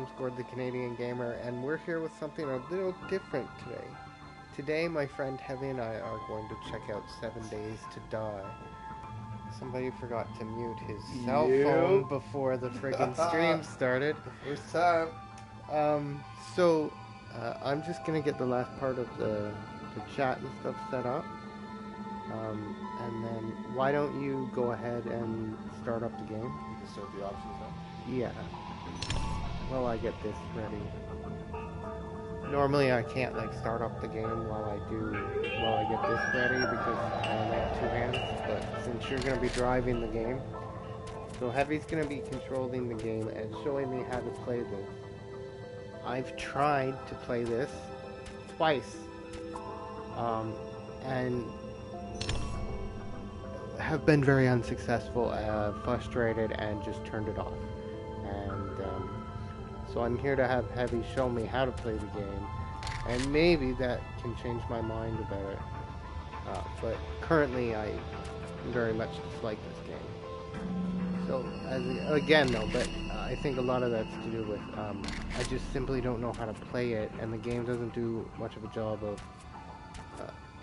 name's Gord the Canadian Gamer, and we're here with something a little different today. Today, my friend Heavy and I are going to check out 7 Days to Die. Somebody forgot to mute his cell phone before the friggin' stream started. First time. I'm just gonna get the last part of the chat and stuff set up. And then why don't you go ahead and start up the game? You can start the options now. Yeah. While I get this ready. Normally I can't start up the game while I get this ready because I only have two hands, but since you're gonna be driving the game, so Heavy's gonna be controlling the game and showing me how to play this. I've tried to play this twice, and have been very unsuccessful, frustrated, and just turned it off. And so I'm here to have Heavy show me how to play the game, and maybe that can change my mind about it. But currently, I very much dislike this game. So I think a lot of that's to do with I just simply don't know how to play it, and the game doesn't do much of a job of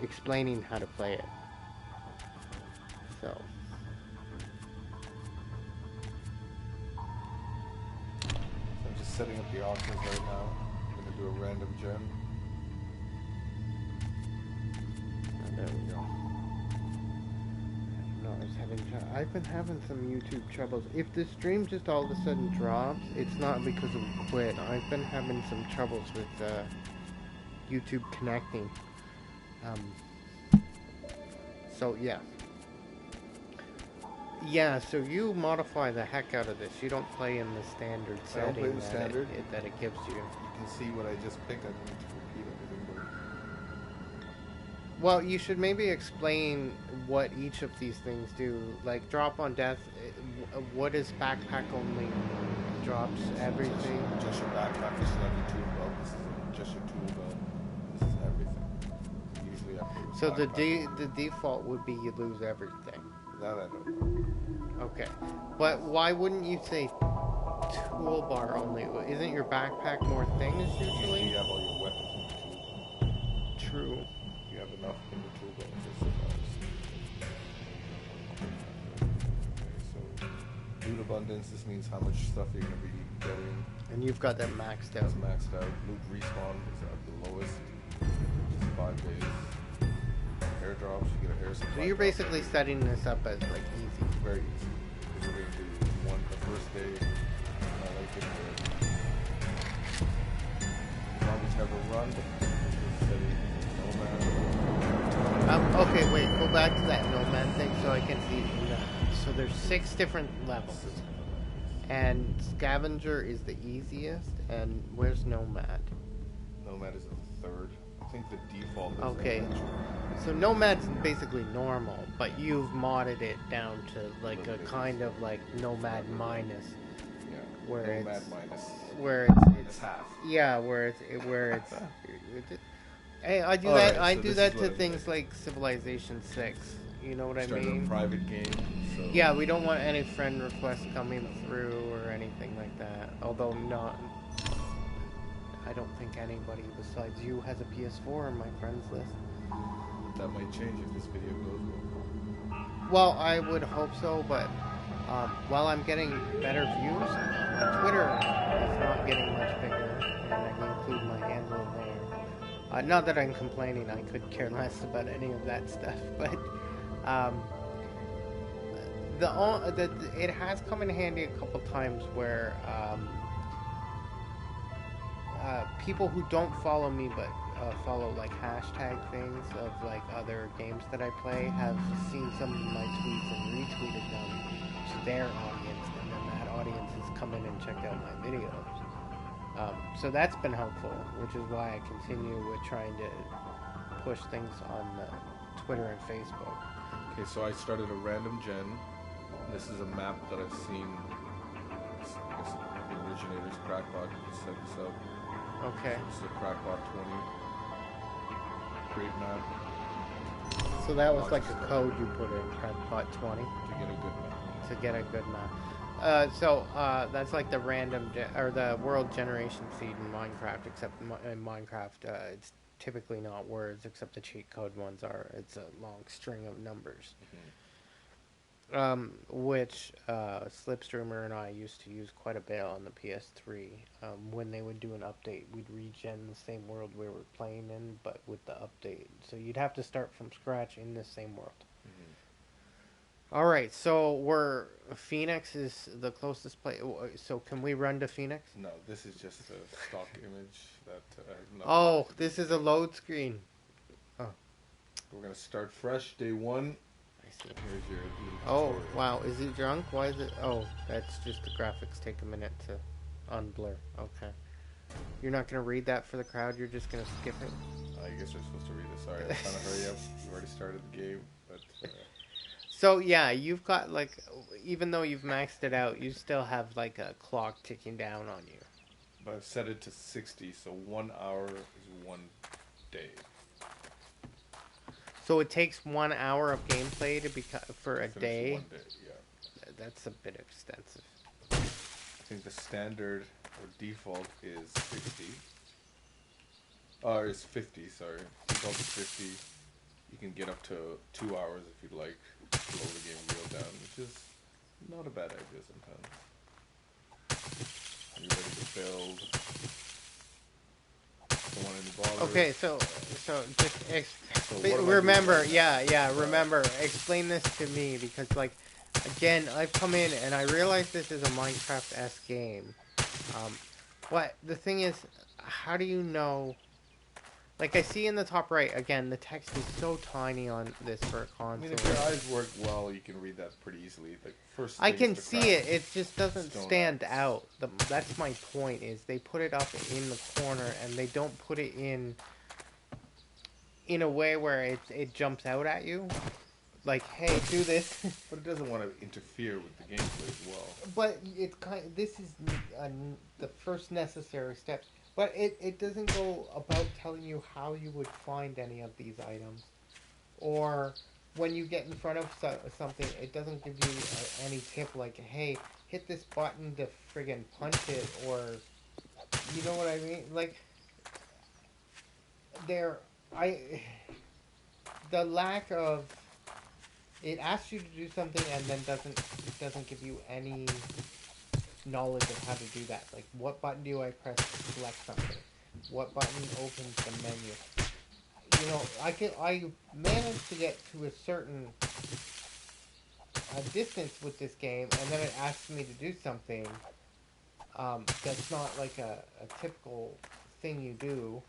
explaining how to play it. So. I'm just setting up the options right now. I'm going to do a random gen. There we go. No, I've been having some YouTube troubles. If the stream just all of a sudden drops, it's not because of quit. I've been having some troubles with YouTube connecting. So yeah. Yeah, so you modify the heck out of this. You don't play in the standard setting that it gives you. You can see what I just picked. I don't need to repeat everything. But... Well, you should maybe explain what each of these things do. Like drop on death, what is backpack only? Drops everything. Just your backpack. This is not your tool belt. This is just your tool belt. This is everything. Usually I put so the default would be you lose everything. That I don't know. Okay, but why wouldn't you say toolbar only? Isn't your backpack more things usually? You have all your weapons in the tool. True. You have enough in the tool belt for survives. So, loot abundance. This means how much stuff you're gonna be getting. And you've got that maxed out. It's maxed out. Loot respawn is at the lowest. Which is 5 days. Airdrops, you get an air supply. So you're basically setting this up as easy. Very easy. Because we're going to do the first day. I like it there. As long as you have a run, but just setting nomad. Okay, wait, go back to that nomad thing so I can see. So there's 6 different levels. And scavenger is the easiest, and where's nomad? Nomad is the third. I think the default is okay. So Nomad's basically normal, but you've modded it down to a kind of Nomad minus. Yeah. Where Nomad it's minus. Where it's half. Yeah, where it's Hey, I do that to things like Civilization 6. You know what I mean? A private game. So. Yeah, we don't want any friend requests coming through or anything like that. Although I don't think anybody besides you has a PS4 on my friends list. That might change if this video goes well. Well, I would hope so, but while I'm getting better views, Twitter is not getting much bigger, and I can include my handle there. Not that I'm complaining, I could care less about any of that stuff, but it has come in handy a couple times where people who don't follow me but follow hashtag things of other games that I play have seen some of my tweets and retweeted them to their audience, and then that audience has come in and checked out my videos. So that's been helpful, which is why I continue with trying to push things on Twitter and Facebook. Okay, so I started a random gen. This is a map that I've seen. I guess the originator's Crackbot set this up. Okay. This is a Crackbot 20. Great map. So that was a code you put in, Crackbot 20? To get a good map. To get a good map. That's like the or the world generation seed in Minecraft. Except in Minecraft, it's typically not words, except the cheat code ones are. It's a long string of numbers. Hmm. Which Slipstreamer and I used to use quite a bit on the PS3. When they would do an update, we'd regen the same world we were playing in, but with the update. So you'd have to start from scratch in the same world. Hmm. All right, so we're Phoenix is the closest place. So can we run to Phoenix? No, this is just a stock image that has nothing Oh, to do this with is a it. load screen. Oh, We're gonna start fresh, day one. I see. Here's your little Oh, tutorial. wow. Is it drunk? Why is it? Oh, that's just the graphics take a minute to unblur. Okay. You're not going to read that for the crowd? You're just going to skip it? I guess we're supposed to read this. Sorry, I'm trying to hurry up. We've already started the game, but So, yeah, you've got, like, even though you've maxed it out, you still have, like, a clock ticking down on you. but I've set it to 60, so 1 hour is 1 day. So it takes 1 hour of gameplay for a Finish day? 1 day, yeah. That's a bit extensive. I think the standard or default is 60. Or is 50, sorry. Default is 50. You can get up to 2 hours if you'd like. Slow the game real down, which is not a bad idea sometimes. Are you ready to build? Don't want any bother. Okay, so just So what am I remember, doing right now? remember, explain this to me because, like, again, I've come in and I realize this is a Minecraft-esque game. Um, but the thing is, how do you know? Like, I see in the top right, again, the text is so tiny on this for a I mean, console. if your eyes work well, you can read that pretty easily. Like first I thing can is to see craft it. It just doesn't stone stand axe. out. That's my point. Is they put it up in the corner and they don't put it in a way where it jumps out at you. Like, hey, do this. But it doesn't want to interfere with the gameplay as well. But it's this is the first necessary steps. But it doesn't go about telling you how you would find any of these items, or when you get in front of something, it doesn't give you any tip like, hey, hit this button to friggin' punch it, or you know what I mean? Like, there, I the lack of it asks you to do something and then doesn't give you any knowledge of how to do that. Like, what button do I press to select something? What button opens the menu? You know, I managed to get to a certain distance with this game, and then it asks me to do something that's not like a typical thing you do,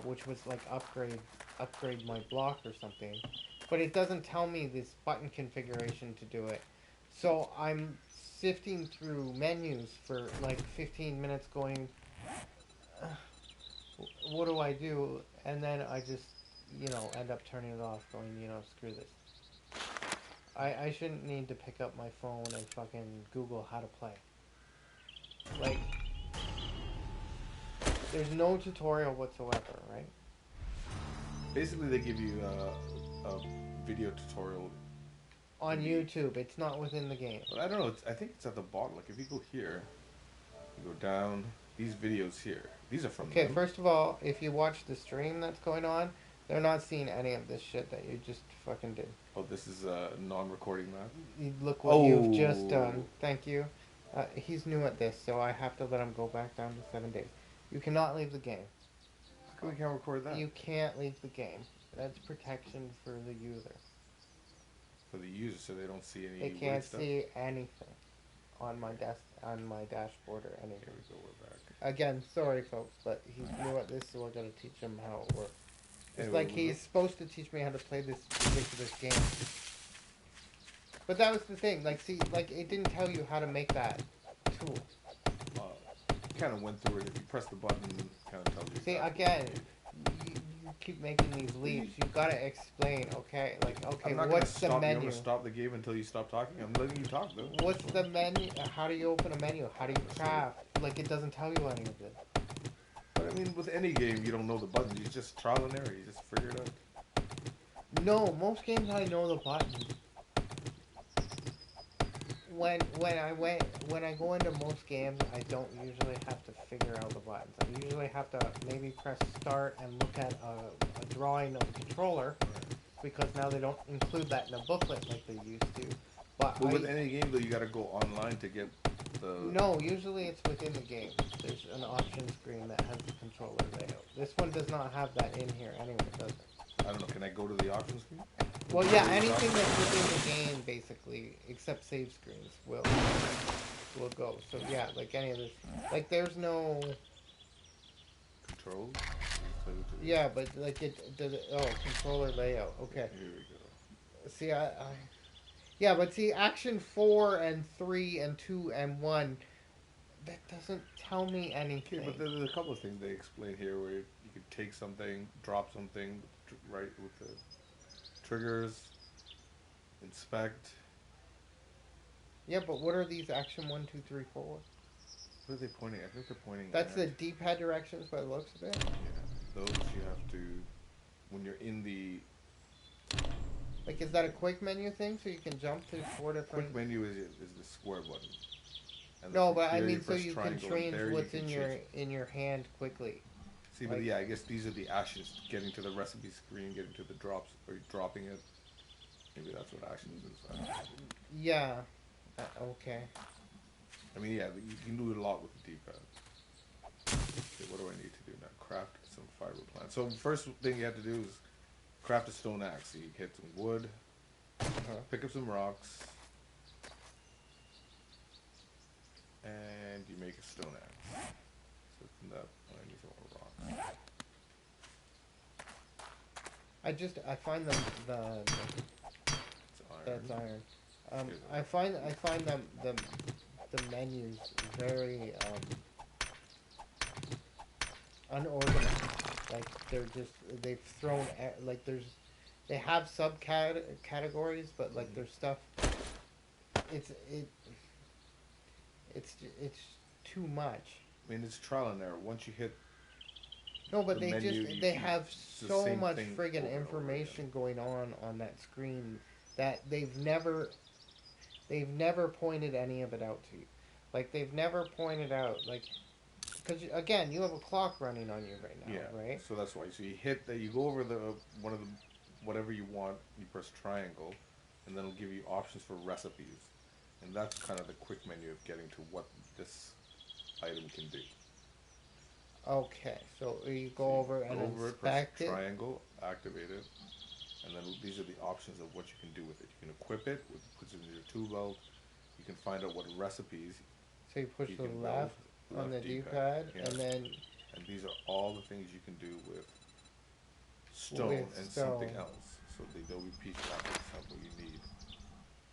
which was like upgrade my block or something. But it doesn't tell me this button configuration to do it. So I'm sifting through menus for like 15 minutes going, "Uh, what do I do?" And then I just, end up turning it off going, screw this. I shouldn't need to pick up my phone and fucking Google how to play. Like, there's no tutorial whatsoever, right? Basically, they give you a video tutorial. On YouTube, it's not within the game. But I don't know. I think it's at the bottom. Like if you go here, you go down. These videos here. These are from Okay, them. first of all, if you watch the stream that's going on, they're not seeing any of this shit that you just fucking did. Oh, this is a non-recording map. Look what you've just Oh. done. Thank you. He's new at this, so I have to let him go back down to 7 days. You cannot leave the game. How come we can't record that? You can't leave the game. That's protection for the user. For the user, so they don't see any. They weird can't stuff? see anything on my dashboard or anything. Here we go. We're back. Again, sorry folks, but he's new at this, so we're gonna teach him how it works. It's Anyway, like he's supposed to teach me how to play this ridiculous game. But that was the thing. Like, see, like it didn't tell you how to make that tool. Kind of went through it. If you press the button, it kind of tells you. See, exactly again, what to do. you keep making these leaps. You gotta explain, okay? Like, okay, I'm not what's gonna the stop. You menu? want to stop the game until you stop talking? I'm letting you talk though. What's the menu? How do you open a menu? How do you craft? Like, it doesn't tell you any of this. But I mean, with any game, you don't know the buttons. You just trial and error. You just figure it out. No, most games I know the buttons. when I go into most games, I don't usually have to figure out the buttons. I usually have to maybe press start and look at a drawing of the controller because now they don't include that in the booklet like they used to. But with any game though, you gotta go online to get the. no, usually it's within the game. There's an option screen that has the controller layout. This one does not have that in here anyway, does it? I don't know. Can I go to the option screen? Well, yeah, anything that's within the game, basically, except save screens, will go. So yeah, like any of this, like there's no. Controls. Yeah, but like controller layout. Okay. Here we go. See, yeah, but see, action 4 and 3 and 2 and 1, that doesn't tell me anything. Okay, but there's a couple of things they explain here where you could take something, drop something, right with the triggers, inspect. Yeah, but what are these action 1, 2, 3, 4? What are they pointing at? I think they're pointing That's at. the D-pad directions by the looks of it. Yeah, those you have to, when you're in the. Like, is that a quick menu thing so you can jump to 4 different... Quick menu is the square button. And No, from but I here mean so you can triangle, and change there what's you can in your hand quickly. See, but yeah, I guess these are the actions. Getting to the recipe screen, getting to the drops, or dropping it. Maybe that's what actions is. Yeah. Okay. I mean, yeah, you can do it a lot with the D-pad. Okay, what do I need to do now? Craft some fiber plants. So first thing you have to do is craft a stone axe. So you get some wood, pick up some rocks, and you make a stone axe. So that I need some more rocks. I find the It's iron. that's iron. I find them the menus very unorganized. Like they've thrown like they have categories, but like there's stuff. It's too much. I mean, it's trial and error. Once you hit. No, but the menu, they have so much thing friggin' over information going on that screen that they've never pointed any of it out to you. Like they've never pointed out like because again you have a clock running on you right now, right? So that's why. So you hit that. You go over one of the whatever you want. You press triangle, and then it'll give you options for recipes, and that's kind of the quick menu of getting to what this item can do. Okay, so you go over and inspect it. Triangle, activate it, and then these are the options of what you can do with it. You can equip it, which puts it in your tool belt. You can find out what recipes. So you push the left on the D-pad, yeah. and then. And these are all the things you can do with stone something else. So the Adobe Peak app, for example, you need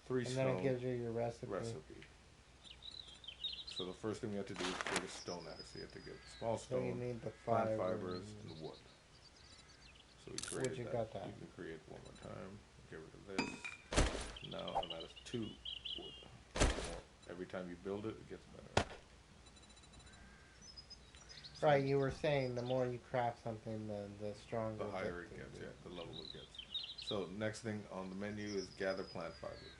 3 and stone. And then it gives you your recipe. So the first thing we have to do is create a stone axe. So you have to get small stone, so you need the plant fibers, and wood. So we created that. Got that. You can create one more time. Get rid of this. Now I'm at 2 wood. Every time you build it, it gets better. Right, you were saying the more you craft something, the stronger. The higher it gets, the level it gets. So next thing on the menu is gather plant fibers.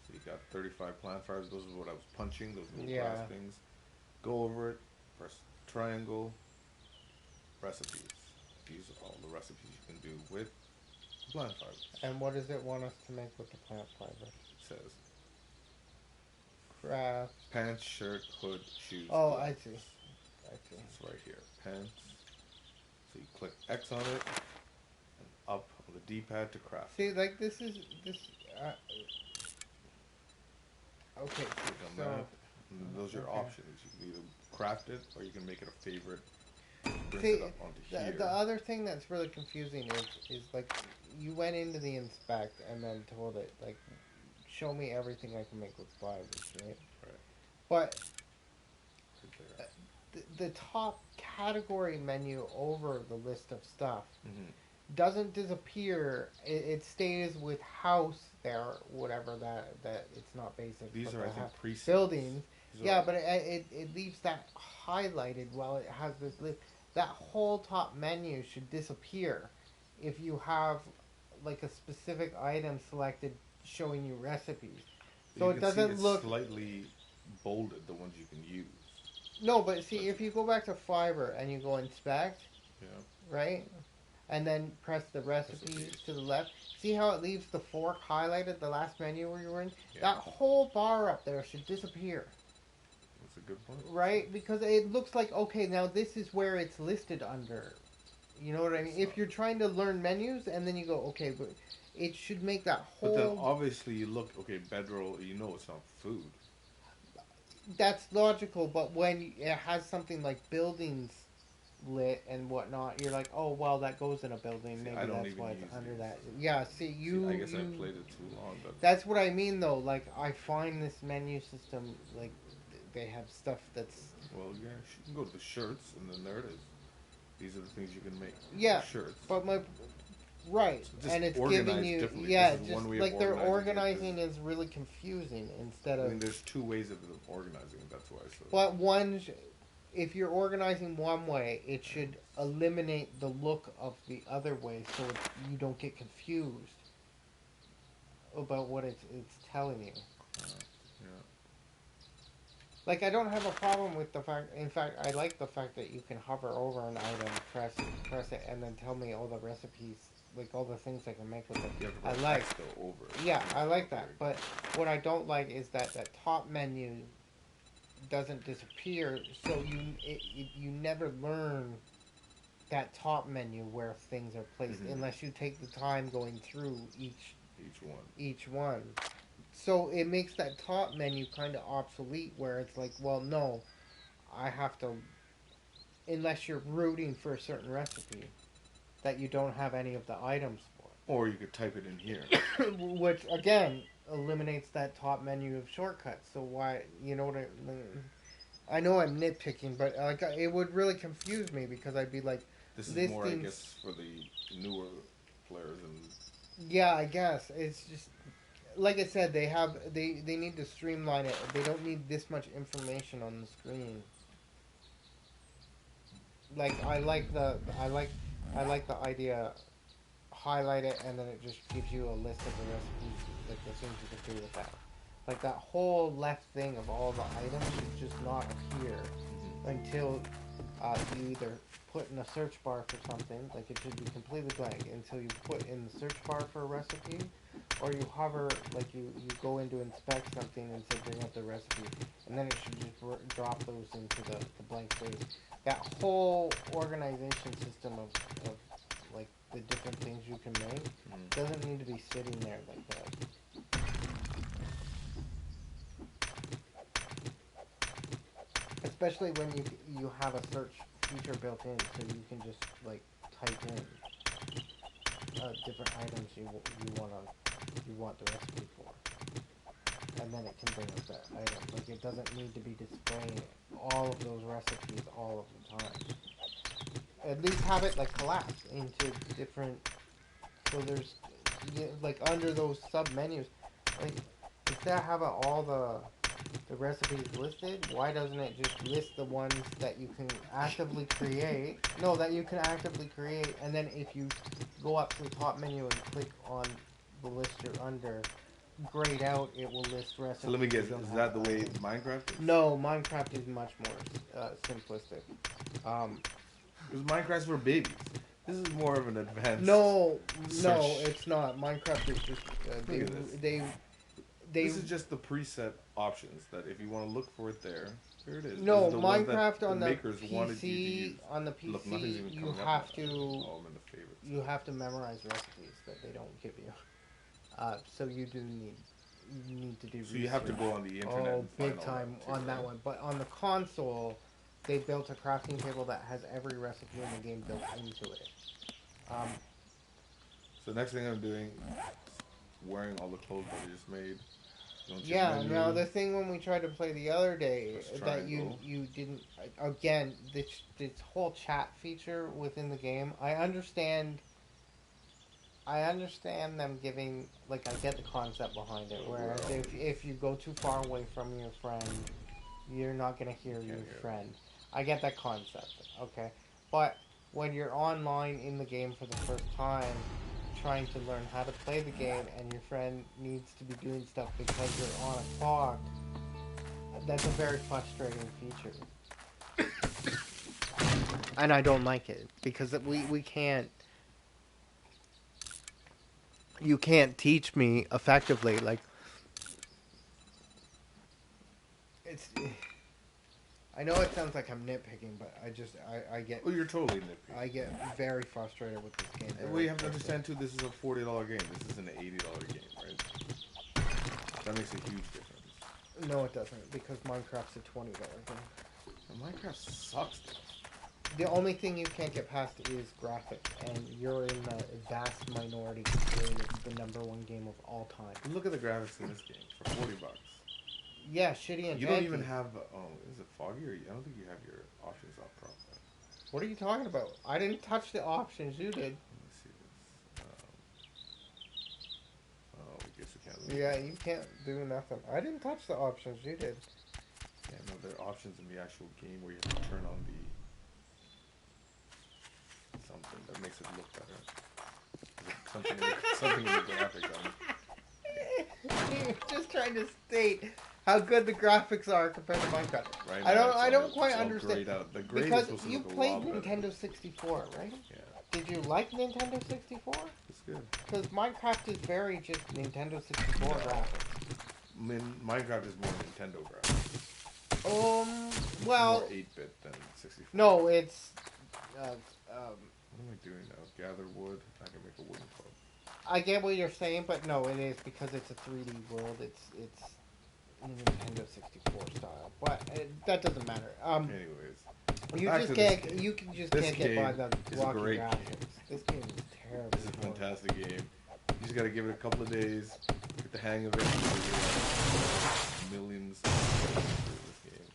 So you got 35 plant fibers. Those are what I was punching. Those little glass things. Go over it. Press triangle. Recipes. These are all the recipes you can do with plant fibers. And what does it want us to make with the plant fibers? It says craft pants, shirt, hood, shoes. Oh, gloves. I see. It's right here. Pants. So you click X on it and up on the D-pad to craft. See, like this. Okay. So those are your options. You can either craft it or you can make it a favorite. Bring see, it up onto here. The other thing that's really confusing is like you went into the inspect and then told it like show me everything I can make with fibers, right? Right. But the top category menu over the list of stuff doesn't disappear. It stays with house there, whatever that it's not basic. These are I think presets. Buildings. Yeah, but it leaves that highlighted while it has this list. That whole top menu should disappear if you have like a specific item selected showing you recipes. So You it can see doesn't it's look... slightly bolded, the ones you can use. No, but see, That's if you go back to Fiverr and you go inspect, yeah. right? And then press the recipes Recipes. to the left. See how it leaves the fork highlighted, the last menu where you were in? Yeah. That whole bar up there should disappear. That's a good point. Right? Because it looks like, okay, now this is where it's listed under. You know what I mean? If you're trying to learn menus and then you go, okay, but it should make that But then whole... obviously you look, okay, bedroll, you know it's not food. That's logical, but when it has something like buildings lit and whatnot, you're like, oh, well, that goes in a building. See, Maybe I don't that's even why it's use under these. that. Yeah, see, I guess I played it too long. That's what I mean, though. Like, I find this menu system, like, they have stuff that's... Well, yeah, you can go to the shirts, and then there it is. These are the things you can make. Yeah, Shirts. but my... Right, So just and it's organized giving you... differently. Yeah, This is just one way like of they're organizing organizing is really confusing instead I of... mean, there's two ways of them organizing it, that's why I said. But one... If you're organizing one way, it should eliminate the look of the other way so you don't get confused about what it's telling you. Yeah. Like, I don't have a problem with the fact... In fact, I like the fact that you can hover over an item, press it, and then tell me all the recipes, like all the things I can make with it. I like... Over. Yeah, I like that. But what I don't like is that top menu doesn't disappear, so you never learn that top menu where things are placed unless you take the time going through each one. So it makes that top menu kind of obsolete where it's like, well, no, I have to, unless you're rooting for a certain recipe that you don't have any of the items for. Or you could type it in here. Which, again, eliminates that top menu of shortcuts. So why, you know what I know I'm nitpicking, but like it would really confuse me because I'd be like, this is more, I guess, for the newer players and... Yeah, I guess it's just like I said. They need to streamline it. They don't need this much information on the screen. Like I like the idea. Highlight it and then it just gives you a list of the recipes, like the things you can do with that. Like that whole left thing of all the items should just not appear until you either put in a search bar for something, like it should be completely blank until you put in the search bar for a recipe, or you hover, like you go in to inspect something and say bring up the recipe, and then it should just drop those into the blank space. That whole organization system of like the different things you can make doesn't need to be sitting there like that. Especially when you have a search feature built in, so you can just like type in different items you want the recipe for, and then it can bring up that item. Like it doesn't need to be displaying all of those recipes all of the time. At least have it like collapsed into different. So there's like under those sub menus, like instead of having all the recipes listed, why doesn't it just list the ones that you can actively create? No, that you can actively create, and then if you go up to the top menu and click on the list you're under, grayed out, it will list recipes. So let me guess, is that the way Minecraft is? No, Minecraft is much more simplistic. Because Minecraft's for babies. This is more of an advanced. No, search. it's not. Minecraft is just they. This is just the preset options that if you want to look for it there it is. No, the Minecraft on the makers wanted PC. You to use. On the PC, Look, nothing's even you coming up have now. to. Oh, I'm in the favorites. You have to memorize recipes that they don't give you. So you do need to do. So you have to go on the internet. Oh, and find big time too, on that one. But on the console, they built a crafting table that has every recipe in the game built into it. So next thing I'm doing is wearing all the clothes that I just made. Yeah, now the thing when we tried to play the other day that you didn't, again, this whole chat feature within the game, I understand them giving, like, I get the concept behind it, whereas if you go too far away from your friend, you're not going to hear your friend. I get that concept, okay? But when you're online in the game for the first time, trying to learn how to play the game and your friend needs to be doing stuff because you're on a clock, that's a very frustrating feature. And I don't like it because we can't. You can't teach me effectively. Like it's. I know it sounds like I'm nitpicking, but I get Well, you're totally nitpicking. I get very frustrated with this game. And we have to understand too. This is a $40 game. This isn't an $80 game, right? That makes a huge difference. No, it doesn't because Minecraft's a $20 game. And Minecraft sucks. Dude. The only thing you can't get past is graphics, and you're in the vast minority considering it's the #1 game of all time. Look at the graphics in this game for $40. Yeah, shitty and you janky. don't even have. Is it foggy or I don't think you have your options up properly. What are you talking about? I didn't touch the options. You did. Let me see this. Oh, I guess we can't. Yeah, you can't do nothing. I didn't touch the options. You did. Yeah, no, there are options in the actual game where you have to turn on the something that makes it look better. Something in the graphics on it. You're just trying to state how good the graphics are compared to Minecraft. Right I don't quite understand. The grade because is supposed to you look a played lot better. Nintendo 64, right? Yeah, Did you like Nintendo 64? it's good. Because Minecraft is very just Nintendo 64 No. graphics. Minecraft is more Nintendo graphics. Well, More 8-bit than 64. no, it's. What am I doing now? Gather wood. I can make a wooden club. I get what you're saying, but no, it is because it's a 3D world. It's Nintendo 64 style, but that doesn't matter. Anyways, you back just to this can't. game. You can just This can't get by game the is a blocky great graphics. game. This game is terrible. this is a fantastic game. You just gotta give it a couple of days, get the hang of it. And millions of this game.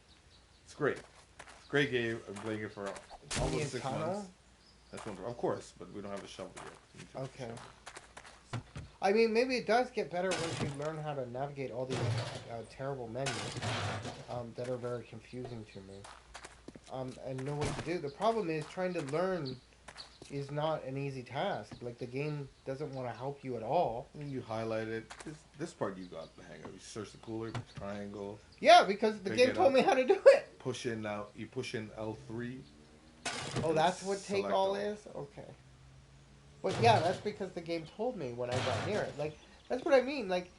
It's great. It's a great game. I'm playing it for almost 6 months. That's wonderful. Of course, but we don't have a shovel yet. We need to have a Okay. shovel. I mean, maybe it does get better once you learn how to navigate all these terrible menus that are very confusing to me. And know what to do. The problem is trying to learn is not an easy task. Like, the game doesn't want to help you at all. And you highlight it. This part you got the hang of. You search the cooler, triangle, Yeah, because the Pick game it told up. me how to do it. push in now. You push in L3. Oh, that's what take Select all all. is? Okay. But yeah, that's because the game told me when I got near it. Like, that's what I mean. Like,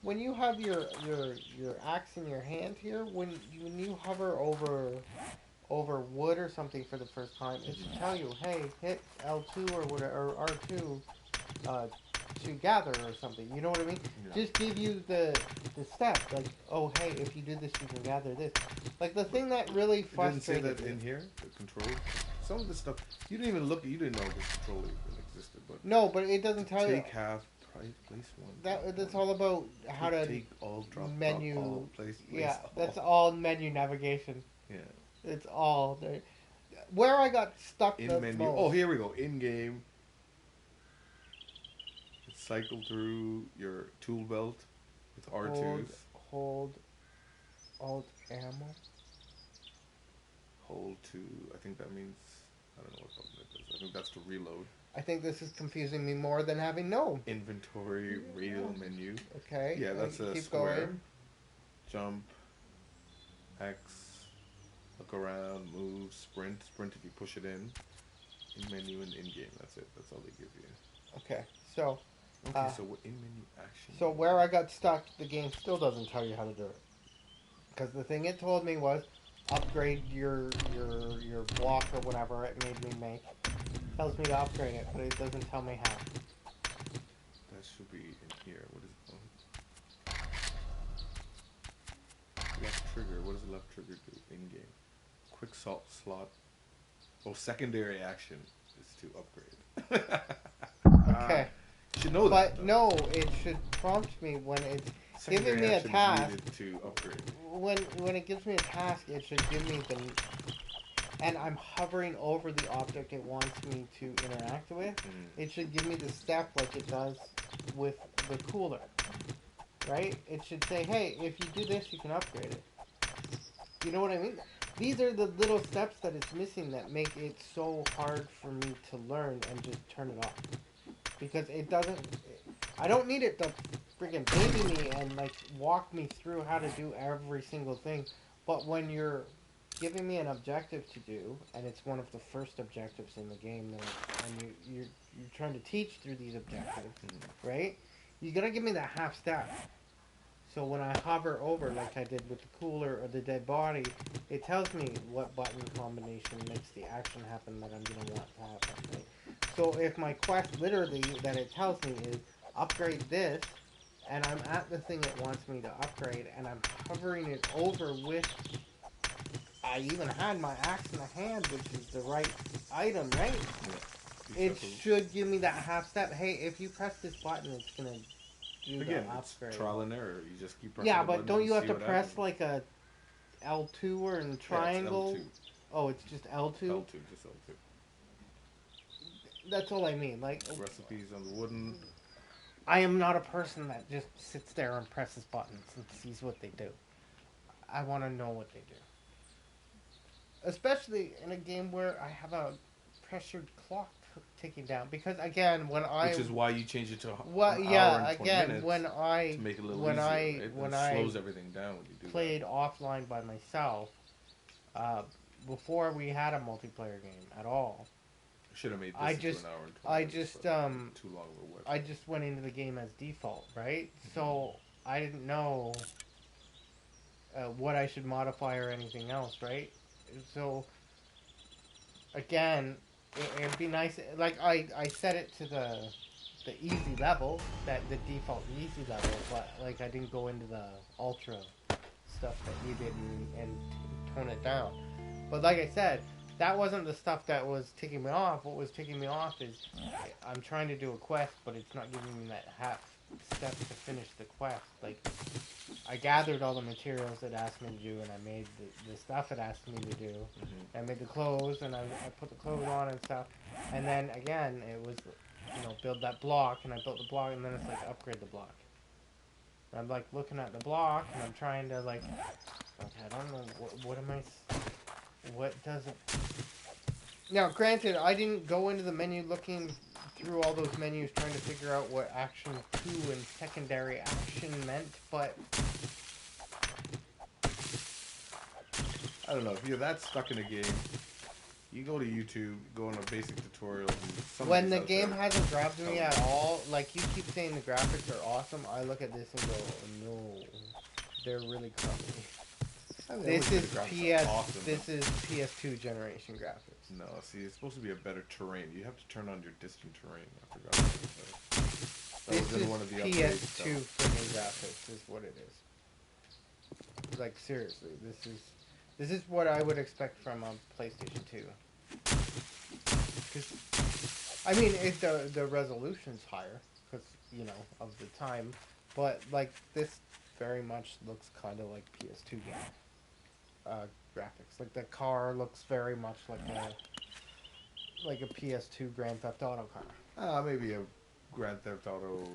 when you have your axe in your hand here, when you hover over wood or something for the first time, it should tell you, hey, hit L2 or whatever, or R2 to gather or something. You know what I mean? Yeah. Just give you the step. Like, oh, hey, if you do this, you can gather this. Like, the thing that really It didn't say frustrated that me. in here. The control. Some of this stuff you didn't even look. You didn't know this control even existed. But No, but it doesn't tell you. take half. Place one. That's all about how to take all. Drop menu. all. Place. Yeah, all. that's all menu navigation. Yeah. It's all there. Where I got stuck In the menu. most. Oh, here we go. In game. Cycle through your tool belt with R2s. Hold Alt ammo. Hold to. I think that means. I don't know what button it is. I think that's to reload. I think this is confusing me more than having no. Inventory, radial menu. Okay. Yeah, that's a keep square. going. Jump. X. Look around. Move. Sprint. Sprint if you push it in. In menu and in game. That's it. That's all they give you. Okay, so Okay, so what in menu action? so where I got stuck, the game still doesn't tell you how to do it. Because the thing it told me was upgrade your block or whatever it made me make. Tells me to upgrade it, but it doesn't tell me how. That should be in here. What is it called? Left trigger. What does the left trigger do in game? Quick slot. Oh, secondary action is to upgrade. Okay. You should know that. But no, it should prompt me when it's Secondary giving me a action is task. needed to upgrade. When it gives me a task, it should give me the, and I'm hovering over the object it wants me to interact with. It should give me the step like it does with the cooler, right? It should say, hey, if you do this, you can upgrade it. You know what I mean? These are the little steps that it's missing that make it so hard for me to learn and just turn it off. because it doesn't. I don't need it to freaking baby me and like walk me through how to do every single thing. But when you're giving me an objective to do, and it's one of the first objectives in the game, and you're trying to teach through these objectives, right? You gotta give me that half step. So when I hover over, like I did with the cooler or the dead body, it tells me what button combination makes the action happen that I'm gonna want to happen. Right? So if my quest literally that it tells me is upgrade this, and I'm at the thing it wants me to upgrade, and I'm hovering it over with, I even had my axe in the hand, which is the right item, right? Yeah. It should give me that half step. Hey, if you press this button, it's gonna do Again, the it's upgrade. trial and error. You just keep pressing Yeah, the but buttons don't and you have see to what press happens. like a L2 or in Yeah, it's triangle? L2. Oh, it's just L2? L2, just L2. That's all I mean. Like, Recipes on the wooden. I am not a person that just sits there and presses buttons and sees what they do. I want to know what they do. Especially in a game where I have a pressured clock ticking down. Because again, when Which is why you change it to well, an hour yeah, and 20 again, minutes to make it a little easier, right? And when it I slows everything down when you do played offline by myself, uh, before we had a multiplayer game at all, I should have made I this into just, an hour and 20 I minutes, just, but it's too long of a whip. I just went into the game as default, right? So I didn't know what I should modify or anything else, right? So again, it'd be nice. Like I set it to the easy level, that the default easy level, but like I didn't go into the ultra stuff that you did and tone it down. But like I said, that wasn't the stuff that was ticking me off. What was ticking me off is I'm trying to do a quest, but it's not giving me that half step to finish the quest. Like I gathered all the materials it asked me to do, and I made the stuff it asked me to do. I made the clothes, and I put the clothes on and stuff. And then again, it was, build that block, and I built the block, and then it's like upgrade the block. And I'm like looking at the block, and I'm trying to like I don't know what am I, what does it. Now, granted, I didn't go into the menu looking through all those menus trying to figure out what action 2 and secondary action meant, but I don't know. If you're that stuck in a game, you go to YouTube, go on a basic tutorial. And when the game hasn't grabbed me at all, like you keep saying the graphics are awesome, I look at this and go, oh, no, they're really crummy. This is awesome. This is PS2 generation graphics. No, see, it's supposed to be a better terrain. You have to turn on your distant terrain. I forgot about that. This is one of the PS2 friggin' graphics, is what it is. Like seriously, this is what I would expect from a PlayStation 2. Cause, I mean, the resolution's higher because of the time, but like this very much looks kind of like PS2 game. Graphics. Like the car looks very much like a PS2 Grand Theft Auto car. Maybe a Grand Theft Auto.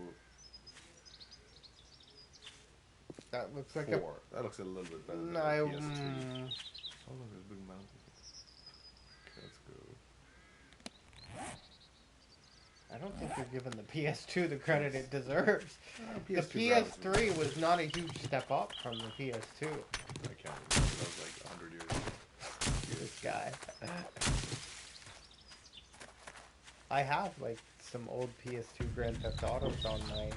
That looks like 4. That looks a little bit better than a PS2. Oh look, there's a big mountain. Okay, let's go. I don't think you're giving the PS2 the credit it deserves. The PS3 PS3 was not a huge step up from the PS2. I can't remember. That was like 100 years ago. This guy. I have like some old PS2 Grand Theft Autos on my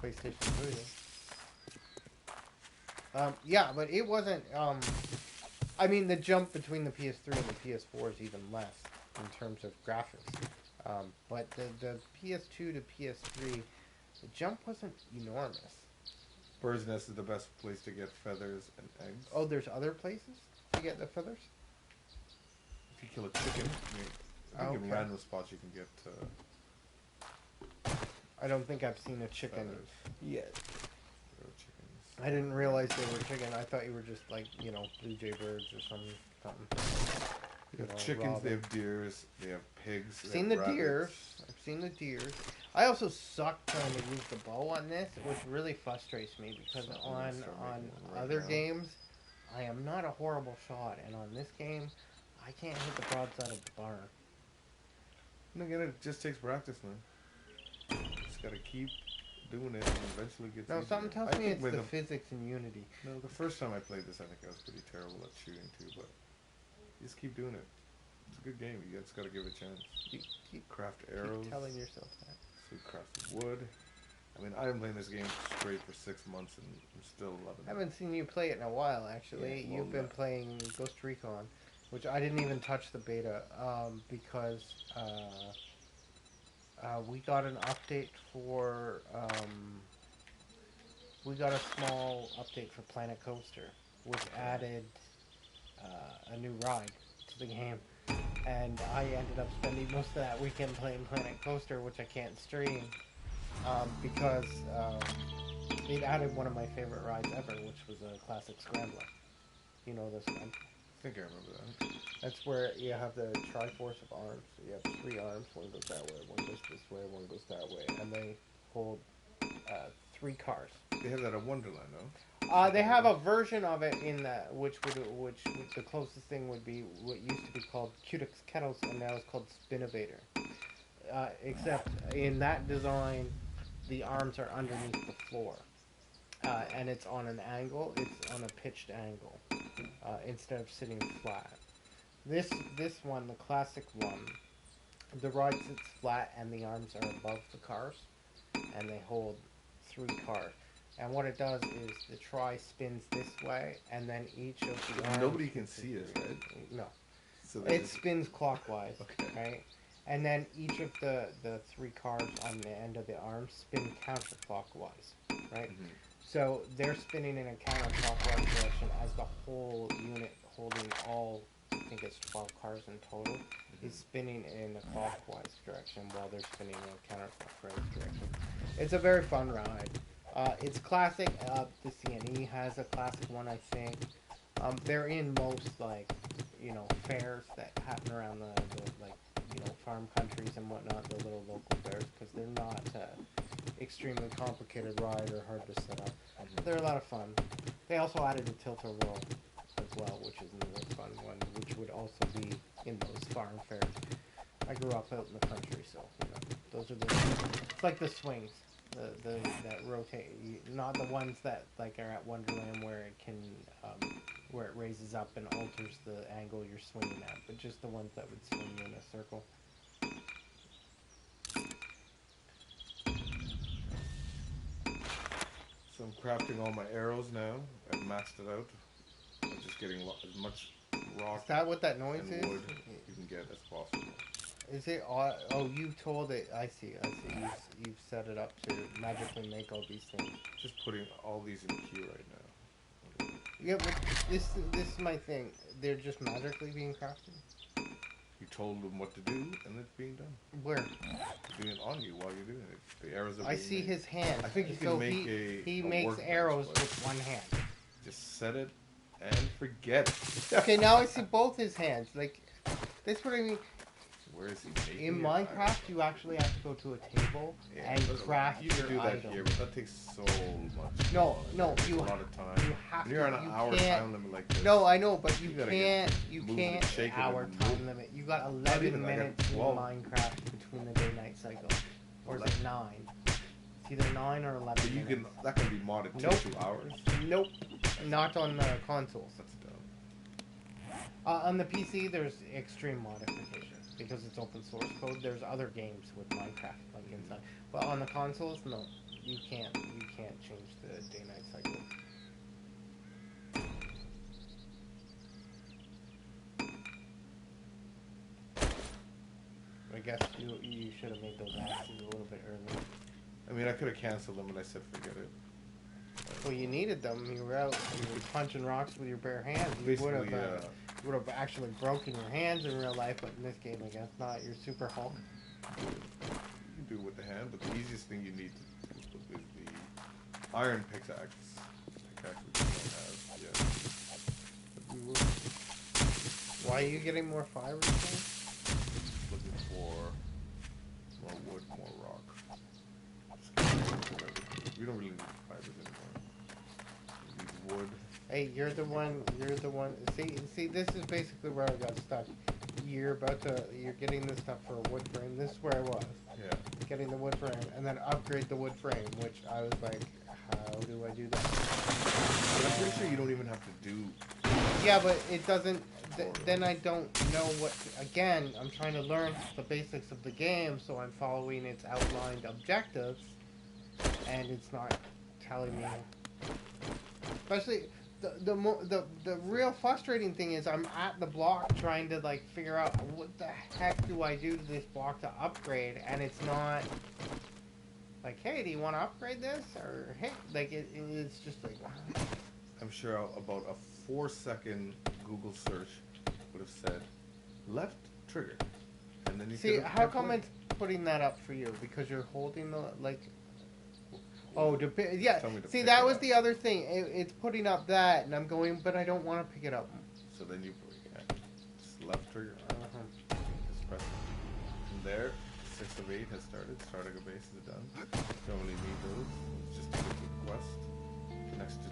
PlayStation 3. Yeah, but it wasn't. I mean, the jump between the PS3 and the PS4 is even less in terms of graphics. But the PS2 to PS3, the jump wasn't enormous. Bird's Nest is the best place to get feathers and eggs. Oh, there's other places to get the feathers? If you kill a chicken, I think in random spots you can get. I don't think I've seen a chicken yet. Chickens. I didn't realize they were chicken. I thought you were just like, blue jay birds or something. They have chickens, they have deers, they have pigs. I've seen the deers. I've seen the deers. I also suck trying to use the bow on this, which really frustrates me because on other games, I am not a horrible shot, and on this game, I can't hit the broadside of the barn. And again, it just takes practice, man. just gotta keep doing it, and eventually it gets No, easier. something tells I me think it's with the physics in Unity. no, the first time I played this, I think I was pretty terrible at shooting too, but you just keep doing it. It's a good game. You just gotta give it a chance. You keep, Craft arrows. keep telling yourself that. So we crafted wood. I mean, I've been playing this game straight for 6 months, and I'm still loving I it. haven't seen you play it in a while, actually. Yeah, well, You've been playing Ghost Recon, which I didn't even touch the beta because we got an update for. We got a small update for Planet Coaster, which added a new ride to the game. And I ended up spending most of that weekend playing Planet Coaster, which I can't stream because it added one of my favorite rides ever, which was a classic scrambler. You know this one. I think I remember that. That's where you have the Triforce of arms. So you have 3 arms. One goes that way, one goes this way, one goes that way, and they hold 3 cars. They have that at Wonderland, no? They have a version of it in that, which the closest thing would be what used to be called Cutix Kettles, and now it's called Spinnovator. Except in that design, the arms are underneath the floor, and it's on an angle. It's on a pitched angle instead of sitting flat. This one, the classic one, the ride sits flat, and the arms are above the cars, and they hold 3 cars. And what it does is the tri spins this way, and then each of the arms... Nobody can see us, right? No. So It spins clockwise, Okay. right? And then each of the 3 cars on the end of the arm spin counterclockwise, right? Mhm. So they're spinning in a counterclockwise direction as the whole unit holding all, I think it's 12 cars in total, is spinning in a clockwise direction while they're spinning in a counterclockwise direction. It's a very fun ride. It's classic. The CNE has a classic one, I think. They're in most fairs that happen around the farm countries and whatnot, the little local fairs, because they're not extremely complicated ride or hard to set up. They're a lot of fun. They also added a tilt-a-whirl as well, which is another fun one, which would also be in those farm fairs. I grew up out in the country, so those are it's like the swings. That rotate, not the ones that are at Wonderland where it can where it raises up and alters the angle you're swinging at, but just the ones that would swing you in a circle. So I'm crafting all my arrows now. I've maxed it out. I'm just getting as much rock Is that what that noise and is? wood you can get as possible. Is it? Oh, you told it. I see. You've set it up to magically make all these things. Just putting all these in queue right now. Yeah, but this is my thing. They're just magically being crafted. You told them what to do, and it's being done. Where? Doing it on you while you're doing it. The arrows are I being see made. his hand. I think you can so make he a makes workbench, arrows but with one hand. Just set it and forget it. Okay, now I see both his hands. Like, that's what I mean. Where is he making In it? Minecraft, you actually have to go to a table and craft You can do your that item. here, but that takes so much. No, Takes you a lot of time. you have When you're to. on an You hour can't. time limit like this. No, I know, but you gotta can't. get- You move can't. and shake it Hour and time move. limit. You got even, 11 I got minutes in 12. Minecraft between the day-night cycle, or is it 9? It's either 9 or 11. But you can. minutes. That can be modded to Nope. 2 hours. Nope. Not on the consoles. That's dumb. On the PC, there's extreme modifications because it's open source code. There's other games with Minecraft inside, but on the consoles, no, you can't. You can't change the day-night cycle. I guess you should have made those axes a little bit earlier. I mean, I could have canceled them, and I said forget it. Well, you needed them. You were out. You were punching rocks with your bare hands. You Basically, would have actually broken your hands in real life, but in this game, I guess not. You're super Hulk. you can do it with the hand, but the easiest thing you need to do is the iron pickaxe. Pickaxe we don't have yet. But we will. Why are you getting more fibers? Looking for more wood, more rock. Just getting rid of everything. We don't really need fibers anymore. We need wood. Hey, you're the one. See, this is basically where I got stuck. You're getting this stuff for a wood frame. This is where I was. Yeah. getting the wood frame, and then upgrade the wood frame, which I was like, how do I do that? But I'm pretty sure you don't even have to do. Yeah, but it doesn't. Then I don't know what. Again, I'm trying to learn the basics of the game, so I'm following its outlined objectives, and it's not telling me. Especially the real frustrating thing is I'm at the block trying to like figure out what the heck do I do to this block to upgrade, and it's not like, hey, do you want to upgrade this, or hey, like it's just like. I'm sure about a 4-second Google search would have said left trigger, and then you See, how come it's putting that up for you? Because you're holding the like. Oh, yeah. See, that was the other thing. It's putting up that, and I'm going, but I don't want to pick it up. So then you just left trigger. Just press it. And there, 6 of 8 has started. Starting a base is done. Don't really need those. Just take a quest. Next to.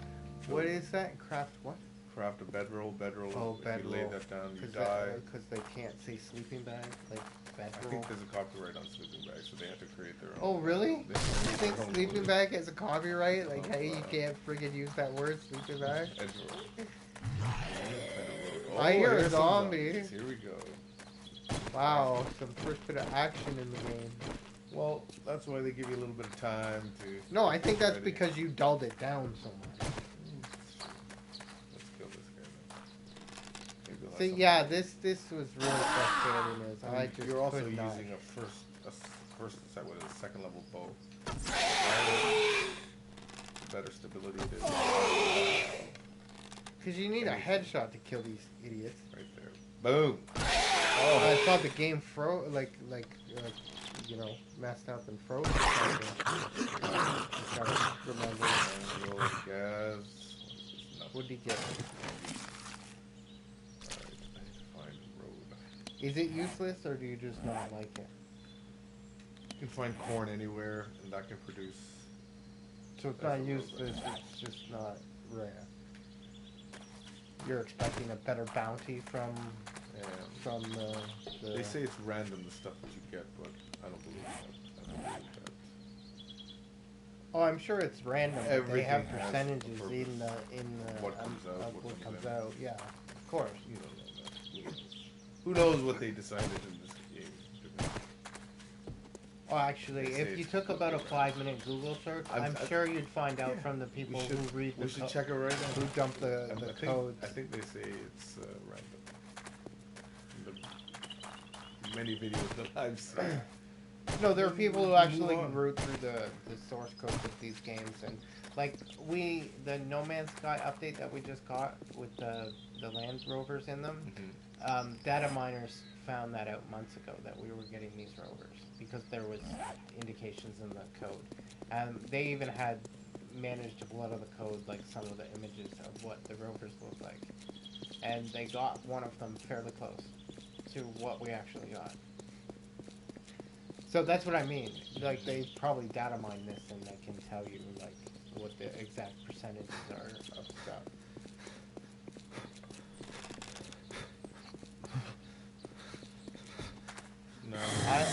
What is that? Craft what? Craft a bedroll. Oh, if bedroll. you lay that down, you die. Because they can't say sleeping bag, like bedroll. I think there's a copyright on sleeping bags, so they have to create their own. Oh, really? You think sleeping food. bag has a copyright? Like, hey, you can't friggin' use that word, sleeping bag? Oh, I hear a zombie. Here we go. Wow, some first bit of action in the game. Well, that's why they give you a little bit of time to. No, I think that's because you dulled it down so much. Let's kill this guy now. See, yeah, this was really frustrating. Is I just You're also could not. using a second level bow. Better stability. Because you need a headshot to kill these idiots. Right there. Boom. Oh, I thought the game froze, you know, messed up and froze. What did he get? Is it useless, or do you just not like it? You can find corn anywhere, and that can produce. So it's not useless, it's just not rare. You're expecting a better bounty from the... They say it's random, the stuff that you get, but I don't believe that. Oh, I'm sure it's random. They have percentages in the what comes out. Yeah, of course. You don't know that. Who knows what they decided in this game? Oh, actually, if you took about a 5-minute Google search, I'm sure you'd find out from the people who read the We should check it right now. Who dump the codes. I think they say it's random. The many videos that I've seen. No, there are people who actually root through the source codes of these games, and like the No Man's Sky update that we just got with the Land Rovers in them, data miners found that out months ago that we were getting these rovers because there was indications in the code, and they even had managed to blow out of the code like some of the images of what the rovers look like, and they got one of them fairly close to what we actually got. So that's what I mean. Like, they probably data mine this, and they can tell you like what the exact percentages are of stuff. No. I'm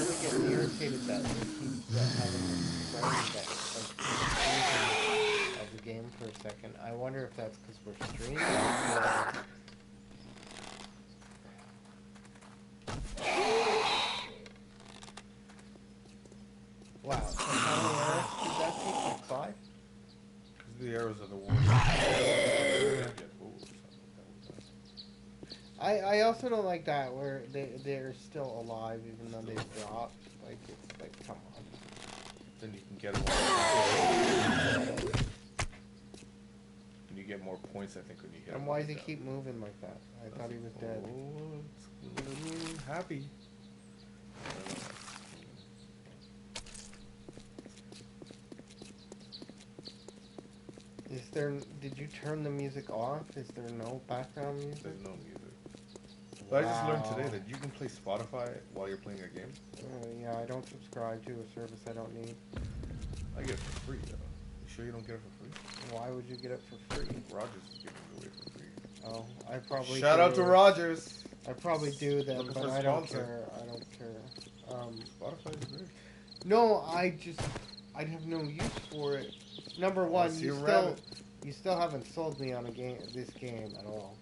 really getting irritated that they keep having this frame that like of the game for a second. I wonder if that's because we're streaming. Or... Wow. How many arrows did that take? Like 5? Because the arrows are the war. I also don't like that where they're still alive even though they've dropped. Like, it's like, come on. Then you can get more. And you get more points, I think, when you hit. And why does he keep moving like that? I thought he was dead. Oh, it's a little happy. Is there? Did you turn the music off? Is there no background music? There's no music. But I just learned today that you can play Spotify while you're playing a game. Yeah, I don't subscribe to a service I don't need. I get it for free, though. You sure you don't get it for free? Why would you get it for free? Rogers is giving it away for free. Oh, I probably Shout out to Rogers! I probably do then, Looking but for a I don't sponsor. care. I don't care. Spotify is great. No, I have no use for it. Number Oh, I one, see a rabbit. you still haven't sold me on this game at all.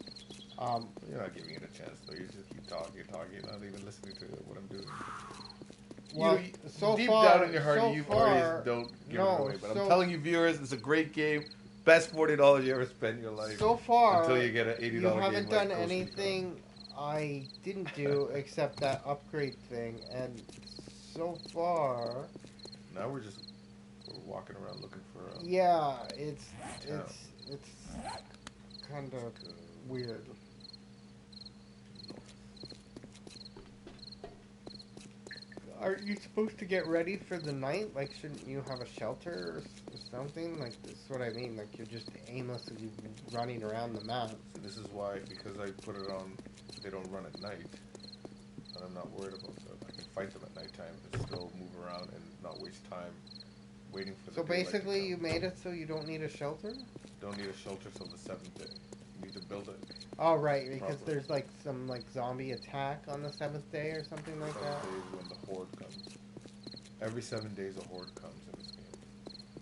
You're not giving it a chance, though. You just keep talking, not even listening to what I'm doing. Well, so deep far, down in your heart, so you far, already don't give it no, away. But I'm so telling you, viewers, it's a great game. Best $40 you ever spent in your life. so far, Until you get an $80 you game haven't like done Ghost anything I didn't do except that upgrade thing, and so far, Now we're walking around looking for. yeah, town. it's kind of weird. Aren't you supposed to get ready for the night? Like, shouldn't you have a shelter or something? Like, that's what I mean. Like, you're just aimlessly running around the map. So this is why, because I put it on, they don't run at night, and I'm not worried about that. I can fight them at nighttime and still move around and not waste time waiting for the So daylight to basically, come. you made it so you don't need a shelter? Don't need a shelter till the 7th day. You need to build it. Oh, right, because Properly. there's like some like zombie attack on the 7th day or something like 7 that. days when the horde comes. Every 7 days a horde comes in this game.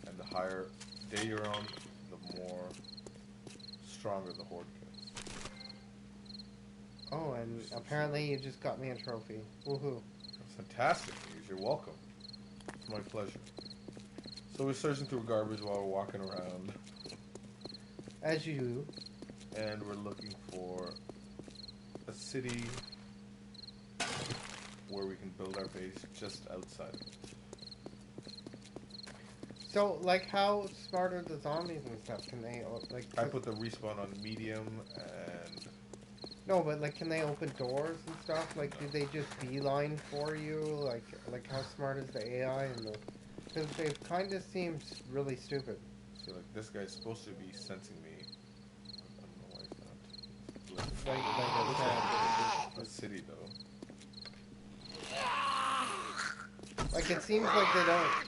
And the higher day you're on, the more stronger the horde gets. Oh, and apparently you just got me a trophy. Woohoo. That's fantastic news. You're welcome. It's my pleasure. So we're searching through garbage while we're walking around. As you. And we're looking for a city where we can build our base just outside of it. So, like, how smart are the zombies and stuff? Can they, like... I put the respawn on medium and... No, but, like, can they open doors and stuff? Like, do they just beeline for you? Like how smart is the AI and the... Because they kind of seem really stupid. See, like, this guy's supposed to be sensing me. I don't know why he's not. Like A city, though. Like, it seems like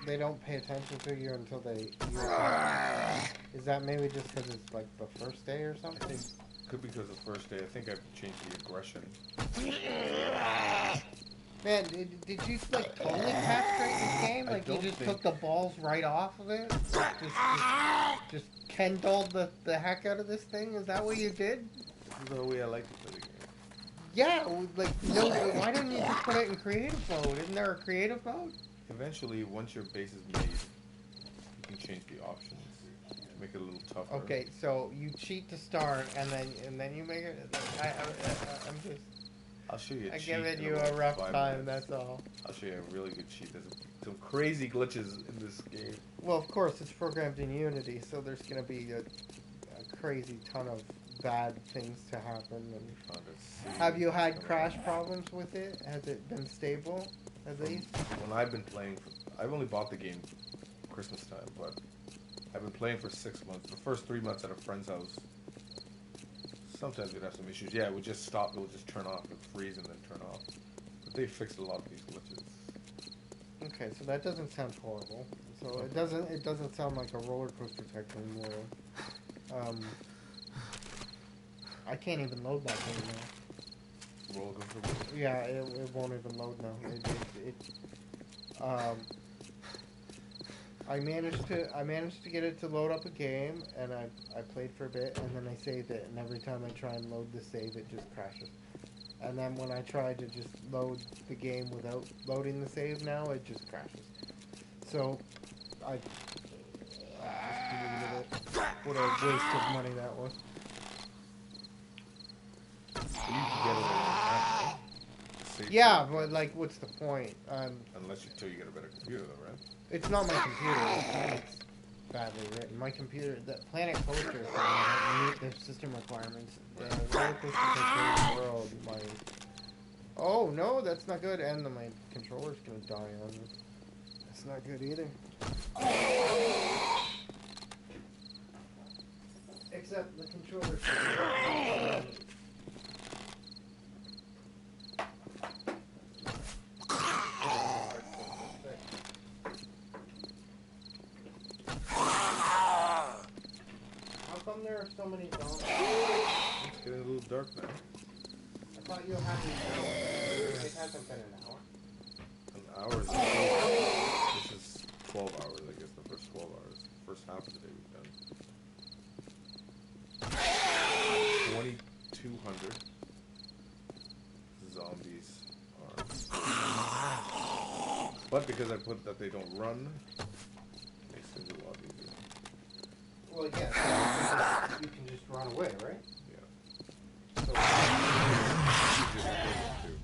they don't pay attention to you until you Is that maybe just because it's, like, the first day or I something? think could be because the first day. I think I've changed the aggression. Man, did you, like, totally castrate this game? Like, you just took the balls right off of it? Just Ken-dolled the heck out of this thing? Is that what you did? This is the way I like to play the game. Yeah, like, no, why didn't you just put it in creative mode? Isn't there a creative mode? Eventually, once your base is made, you can change the options to make it a little tougher. Okay, so you cheat to start, and then you make it... I'm just... I'll show you a I'm cheat. giving in you about a rough 5 time, minutes. that's all. I'll show you a really good cheat. There's some crazy glitches in this game. Well, of course, it's programmed in Unity, so there's going to be a crazy ton of bad things to happen. And have you had crash problems with it? Has it been stable, at least? When I've been playing, I've only bought the game Christmas time, but I've been playing for 6 months. The first 3 months at a friend's house, sometimes we'd have some issues. Yeah, it would just stop. It would just turn off. It would freeze and then turn off. But they fixed a lot of these glitches. Okay, so that doesn't sound horrible. So it doesn't sound like a roller coaster tycoon anymore. I can't even load that game now. Roller coaster. Yeah, it won't even load now. I managed to get it to load up a game, and I played for a bit, and then I saved it, and every time I try and load the save, it just crashes. And then when I try to just load the game without loading the save now, it just crashes. So, I just deleted it. What a waste of money that was. You can get it on an app, right? Yeah, but like, what's the point? Unless until you get a better computer, though, right? It's not my computer. It's badly written. My computer, the Planet Coaster thing, doesn't meet the system requirements. The roller coaster tycoon world, oh no, that's not good. And my controller's gonna die on me. That's not good either. Except the controller's How come there are so many zombies? It's getting a little dark now. I thought thought you had an hour. It hasn't been an hour. An hour is this is 12 hours, I guess, the first 12 hours. First half of the day we've done. 2,200 zombies are. But because I put that they don't run, it makes things a lot easier. Well, yeah, you can just run away, right? Yeah. So, Easier to build too.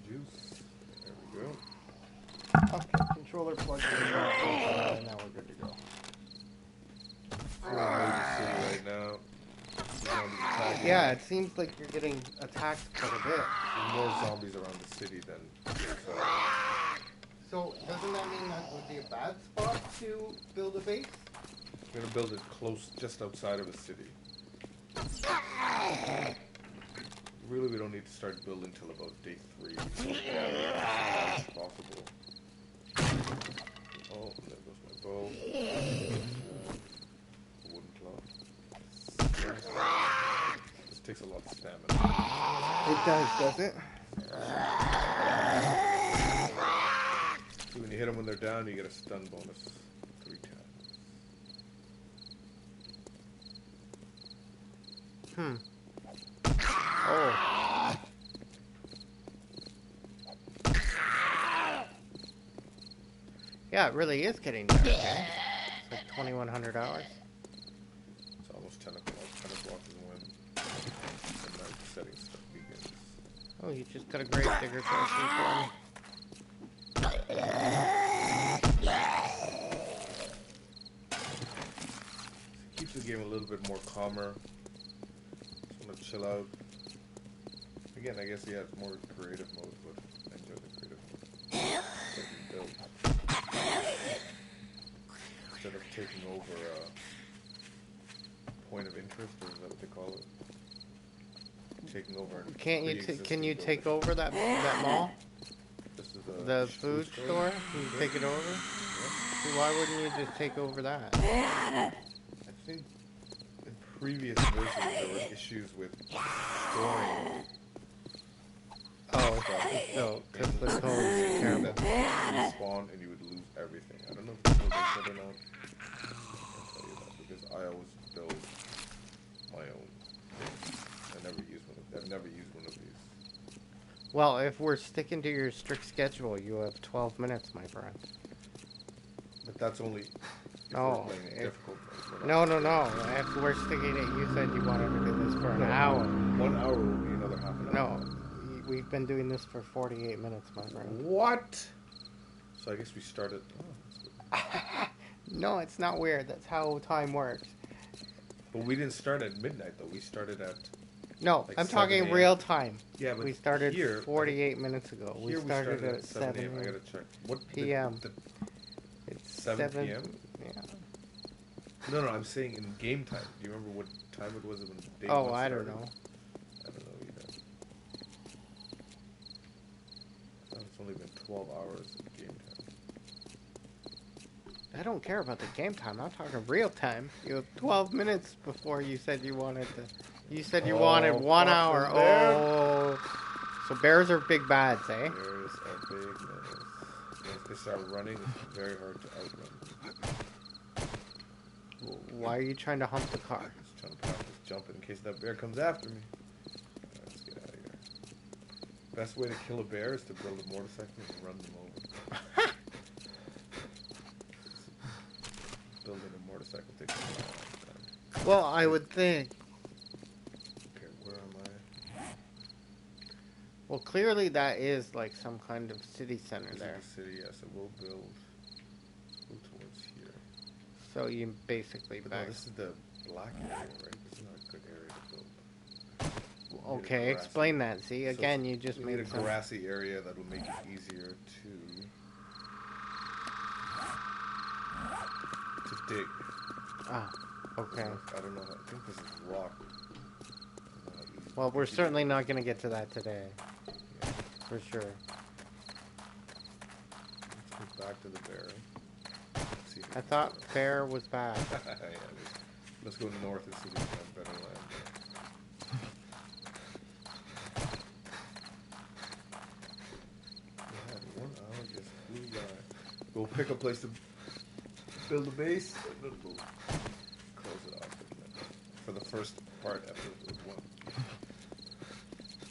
Juice. There we go. okay, controller plugged in. Now we're good to go. We're in Major City right now. Zombies attacking. Yeah, it seems like you're getting attacked quite a bit. There's more zombies around the city than. So, doesn't that mean that would be a bad spot to build a base? We're gonna build it close, just outside of the city. Really, we don't need to start building till about day 3. As possible. Oh, there goes my bow. Wooden claw. This takes a lot of stamina. It does it? So when you hit them when they're down, you get a stun bonus 3 times. Oh. Yeah, it really is getting dark, eh? It's like 2,100 hours. It's almost 10 o'clock. 10 o'clock is when the night setting stuff begins. Oh, you just got a grave digger question for me. It keeps the game a little bit more calmer. Just want to chill out. Again, I guess you have more creative mode, but I enjoy the creative mode. Like you build. Instead of taking over a point of interest, or is that what they call it? Taking over. Can't you? Can you take building. over that mall? This is The food store? Can you take it over? Yeah. Why wouldn't you just take over that? I think in previous versions there were issues with storing. Oh, so because the code is terrible. That respawn and you would lose everything. I don't know if the code is good or not. I'll tell you that because I always build my own things. I've never used one of these. Well, if we're sticking to your strict schedule, you have 12 minutes, my friend. But that's only if No, we're playing difficult mode. No. If we're sticking it, you said you wanted to do this for an hour. 1 hour will be another half an hour. No, we've been doing this for 48 minutes, my friend. What? So I guess we started. Oh, that's weird. No, it's not weird. That's how time works. But we didn't start at midnight though. We started at. No, Like I'm 7 talking a.m. real time. Yeah, but we started here, 48 minutes ago. Here We started at 7 7 a.m. I gotta check. What p.m. It's 7 p.m. Yeah. No, I'm saying in game time. Do you remember what time it was when day Oh, one I started? don't know. I don't know either. I thought it's only been 12 hours of game time. I don't care about the game time. I'm talking real time. You have 12 minutes before you said you wanted to. You said you wanted 1 hour. Oh. So bears are big bads, eh? Bears are big menace. Once they start running, it's very hard to outrun. Why are you trying to hump the car? Just trying to practice jumping in case that bear comes after me. Alright, let's get out of here. Best way to kill a bear is to build a motorcycle and run them over. Building a motorcycle takes a long time. Well, I would think. Okay, where am I? Well, clearly that is like some kind of city center This there. is the city, yes, it will build. Let's go towards here. So you basically But back. no, this is the black area, right? This is not a good area to build. Okay, explain that. See, again, you just you need made a some... grassy area that will make it easier to dig. Ah, okay. I don't know. I think this is rock. Well, we're certainly not going to get to that today. Yeah. For sure. Let's go back to the bear. See if I thought bear was bad. yeah, let's go north and see if we can have better land. We had 1 hour just flew by. We'll pick a place to build a base and then we'll close it off for the first part episode 1.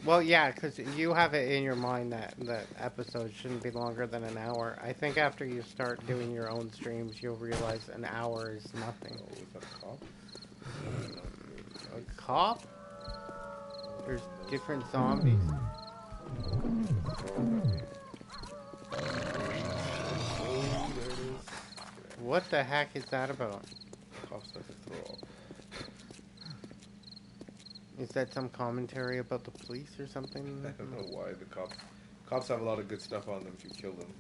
Well, yeah, because you have it in your mind that episodes shouldn't be longer than an hour. I think after you start doing your own streams, you'll realize an hour is nothing. Oh, is that a cop? A cop? There's different zombies. What the heck is that about? Cops have to throw up. Is that some commentary about the police or something? I don't know why the cops have a lot of good stuff on them if you kill them.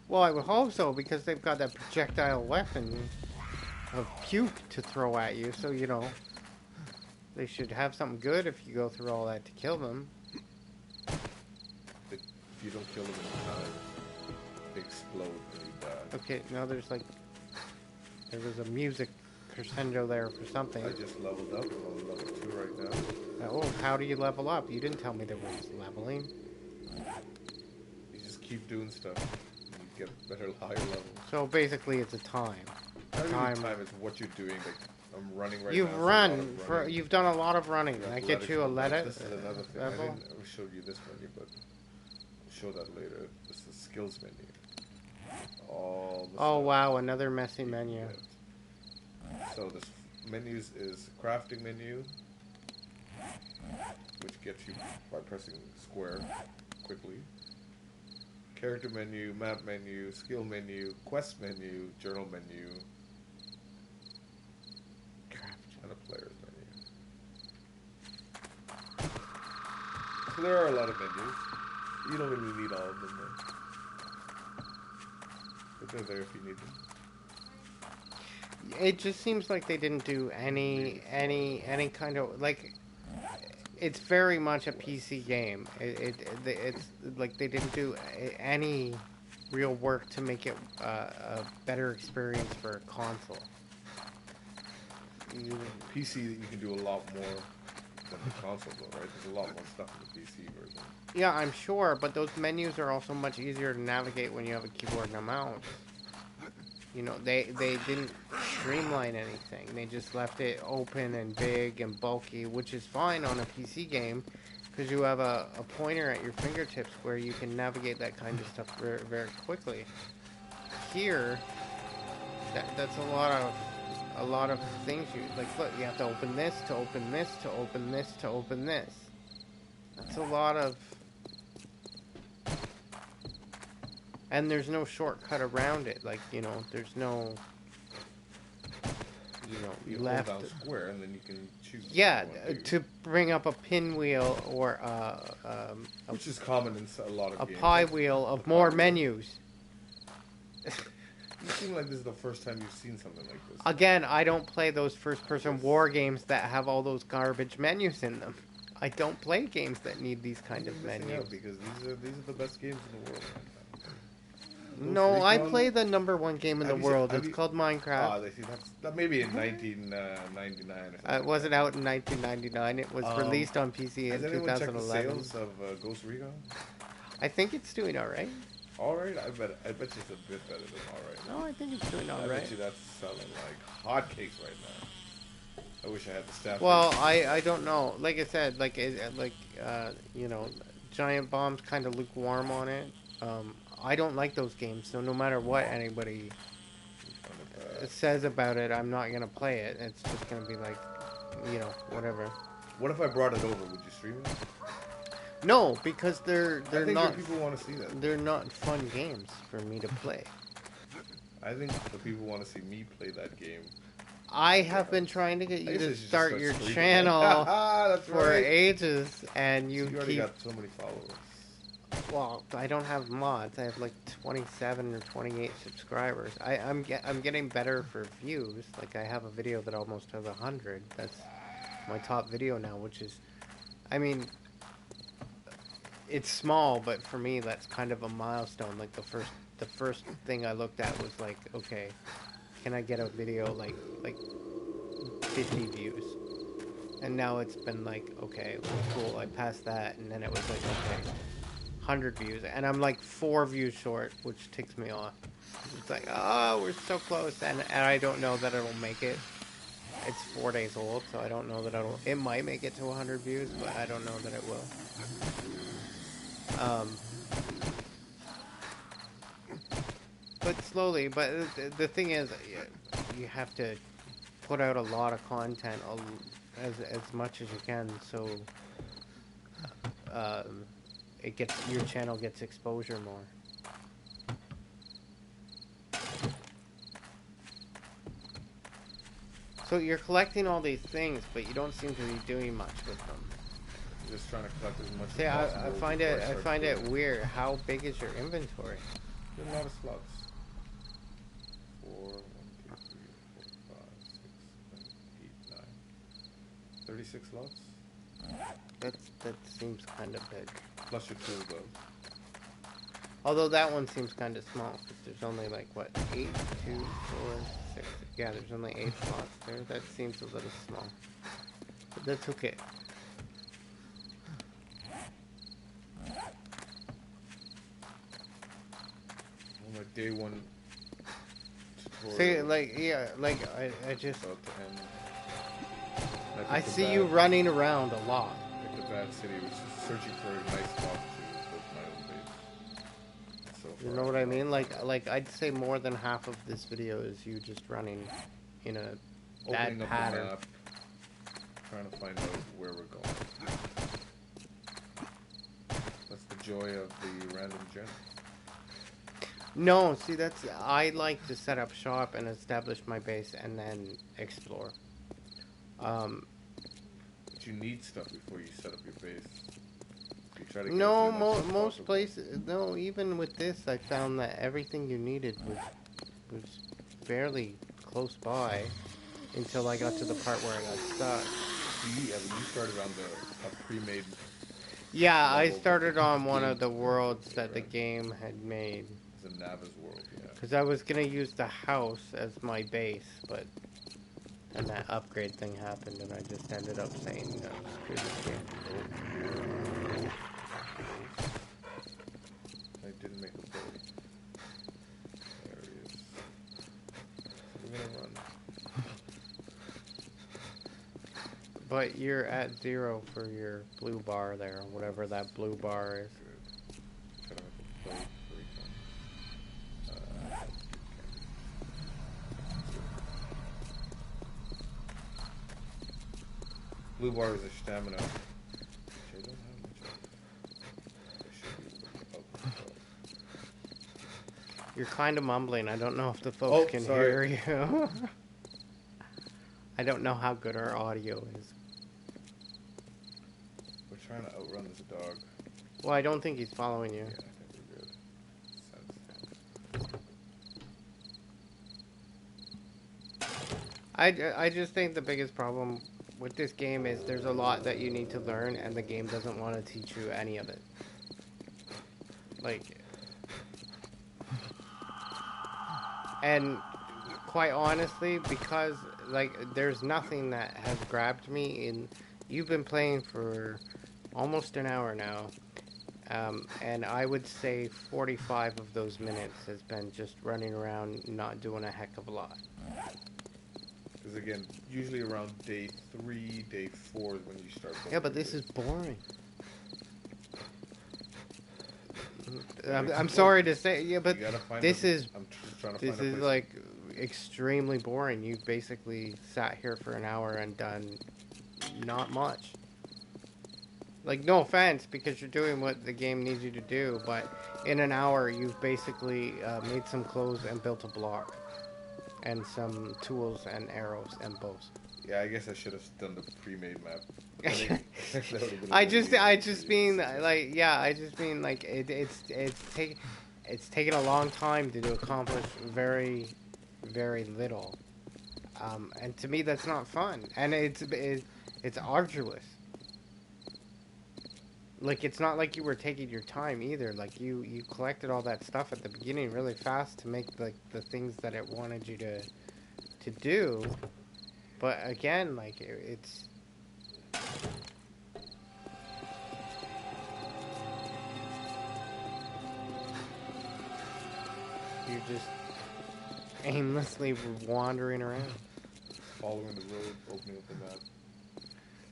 Well, I would hope so, because they've got that projectile weapon of puke to throw at you, so, you know, they should have something good if you go through all that to kill them. If you don't kill them in time, they explode really bad. Okay, now there was a music crescendo there for something. I just leveled up. I'm on level 2 right now. Oh, how do you level up? You didn't tell me there was leveling. You just keep doing stuff. And you get better, higher levels. So basically it's a time. Not really time, it's what you're doing. Like, I'm running right You've now. you've done a lot of running. That gets you a letter. This is another thing. I showed you this menu, but I'll show that later. This is the skills menu. All the Oh stuff wow, another messy menu. So this menus is crafting menu, which gets you by pressing square quickly. Character menu, map menu, skill menu, quest menu, journal menu, and a player's menu. So there are a lot of menus. You don't really need all of them though. But they're there if you need them. It just seems like they didn't do any kind of, like, it's very much a PC game. It's like they didn't do any real work to make it a better experience for a console. PC, you can do a lot more than the console though, right? There's a lot more stuff in the PC version. Yeah, I'm sure, but those menus are also much easier to navigate when you have a keyboard and a mouse. You know, they didn't streamline anything. They just left it open and big and bulky, which is fine on a PC game, because you have a pointer at your fingertips where you can navigate that kind of stuff very, very quickly. Here, that's a lot of things. You like, look, you have to open this to open this to open this to open this. That's a lot of... And there's no shortcut around it. Like, you know, there's no, you left. hold down square and then you can choose. Yeah, to bring up a pinwheel or which is common in a lot of games. A pie wheel of more menus. You seem like this is the first time you've seen something like this. Again, I don't play those first-person war games that have all those garbage menus in them. I don't play games that need these kind of menus. Because these are the best games in the world. No, I play the #1 game in the world. It's called Minecraft. Oh, that maybe in 1999 or something. It wasn't out in 1999. It was released on PC in 2011. Has anyone checked the sales of Ghost Recon? I think it's doing alright. Alright? I bet it's a bit better than alright. No, I think it's doing alright. I bet you that's selling like hotcakes right now. I wish I had the staff. Well, I don't know. Like I said, you know, Giant Bomb's kind of lukewarm on it. I don't like those games, so no matter what anybody says about it, I'm not gonna play it. It's just gonna be like, you know, whatever. What if I brought it over? Would you stream it? No, because they're I think not. People want to see that. They're not fun games for me to play. I think the people want to see me play that game. I have been trying to get I you guess I to should just start start your streaming. channel That's for right. ages, and So you you already keep. got so many followers. Well, I don't have mods. I have like 27 or 28 subscribers. I'm getting better for views. Like I have a video that almost has 100. That's my top video now, which is, I mean, it's small, but for me that's kind of a milestone. Like the first thing I looked at was like, okay, can I get a video like 50 views? And now it's been like, okay, well, cool. I passed that, and then it was like, okay, 100 views, and I'm like 4 views short, which ticks me off. It's like, oh, we're so close, and I don't know that it'll make it. It's 4 days old, so I don't know that it'll. It might make it to 100 views, but I don't know that it will. But slowly. But the thing is, you have to put out a lot of content, as much as you can, so it gets your channel gets exposure more. So you're collecting all these things, but you don't seem to be doing much with them. I'm just trying to collect as much See, as possible. I find it weird. How big is your inventory? There's a lot of slots. 4, 1, 2, 3, 4, 5, 6, 7, 8, 9. 36 slots. That seems kind of big. Plus your tool belt. Although that one seems kind of small, because there's only like, what, 8, 2, 4, 6. Yeah, there's only 8 slots there. That seems a little small. But that's okay. On my day 1 tutorial. See, like, yeah, like, I just... About to end. I see you running around a lot. Like the bad city, which is searching for a nice spot to build my own base. So You know what I mean? Like I'd say more than half of this video is you just running in a bad opening up pattern. the map, trying to find out where we're going. That's the joy of the random gen. No, see, I like to set up shop and establish my base and then explore. But you need stuff before you set up your base. You try to get No, as much as most possible. places. No, even with this, I found that everything you needed was fairly close by until I got to the part where I got stuck. You started on a pre-made. Yeah, I level started with on one game of the worlds that the right? game had made. It's a Nava's world, yeah. Because I was going to use the house as my base, but... And that upgrade thing happened, and I just ended up saying, no, screw this game. I didn't make a boat. There he is. So we're gonna run. But you're at 0 for your blue bar there, whatever that blue bar is. Good. Gotta make a boat for each one. Blue bar is a stamina. Which I don't have much of. I should be up. You're kind of mumbling. I don't know if the folks can hear you. I don't know how good our audio is. We're trying to outrun this dog. Well, I don't think he's following you. Yeah, I think we're good. I just think the biggest problem with this game is there's a lot that you need to learn, and the game doesn't want to teach you any of it. Like, and quite honestly, because like there's nothing that has grabbed me in. You've been playing for almost an hour now, and I would say 45 of those minutes has been just running around, not doing a heck of a lot. Because again, usually around day 3, day 4 is when you start. Yeah, but this is boring. I'm sorry to say, yeah, but this is I'm just trying to this find a is place. like extremely boring. You've basically sat here for an hour and done not much. Like, no offense, because you're doing what the game needs you to do, but in an hour you've basically made some clothes and built a block. and some tools and arrows and bows. Yeah, I guess I should have done the pre-made map. I think that would have been I way just, easier I for just you to mean see it. like, yeah, I just mean like it's taken a long time to accomplish very little, and to me that's not fun, and it's arduous. Like it's not like you were taking your time either. Like you collected all that stuff at the beginning really fast to make like the things that it wanted you to do, but again, like it's you're just aimlessly wandering around. Following the road, opening up the map.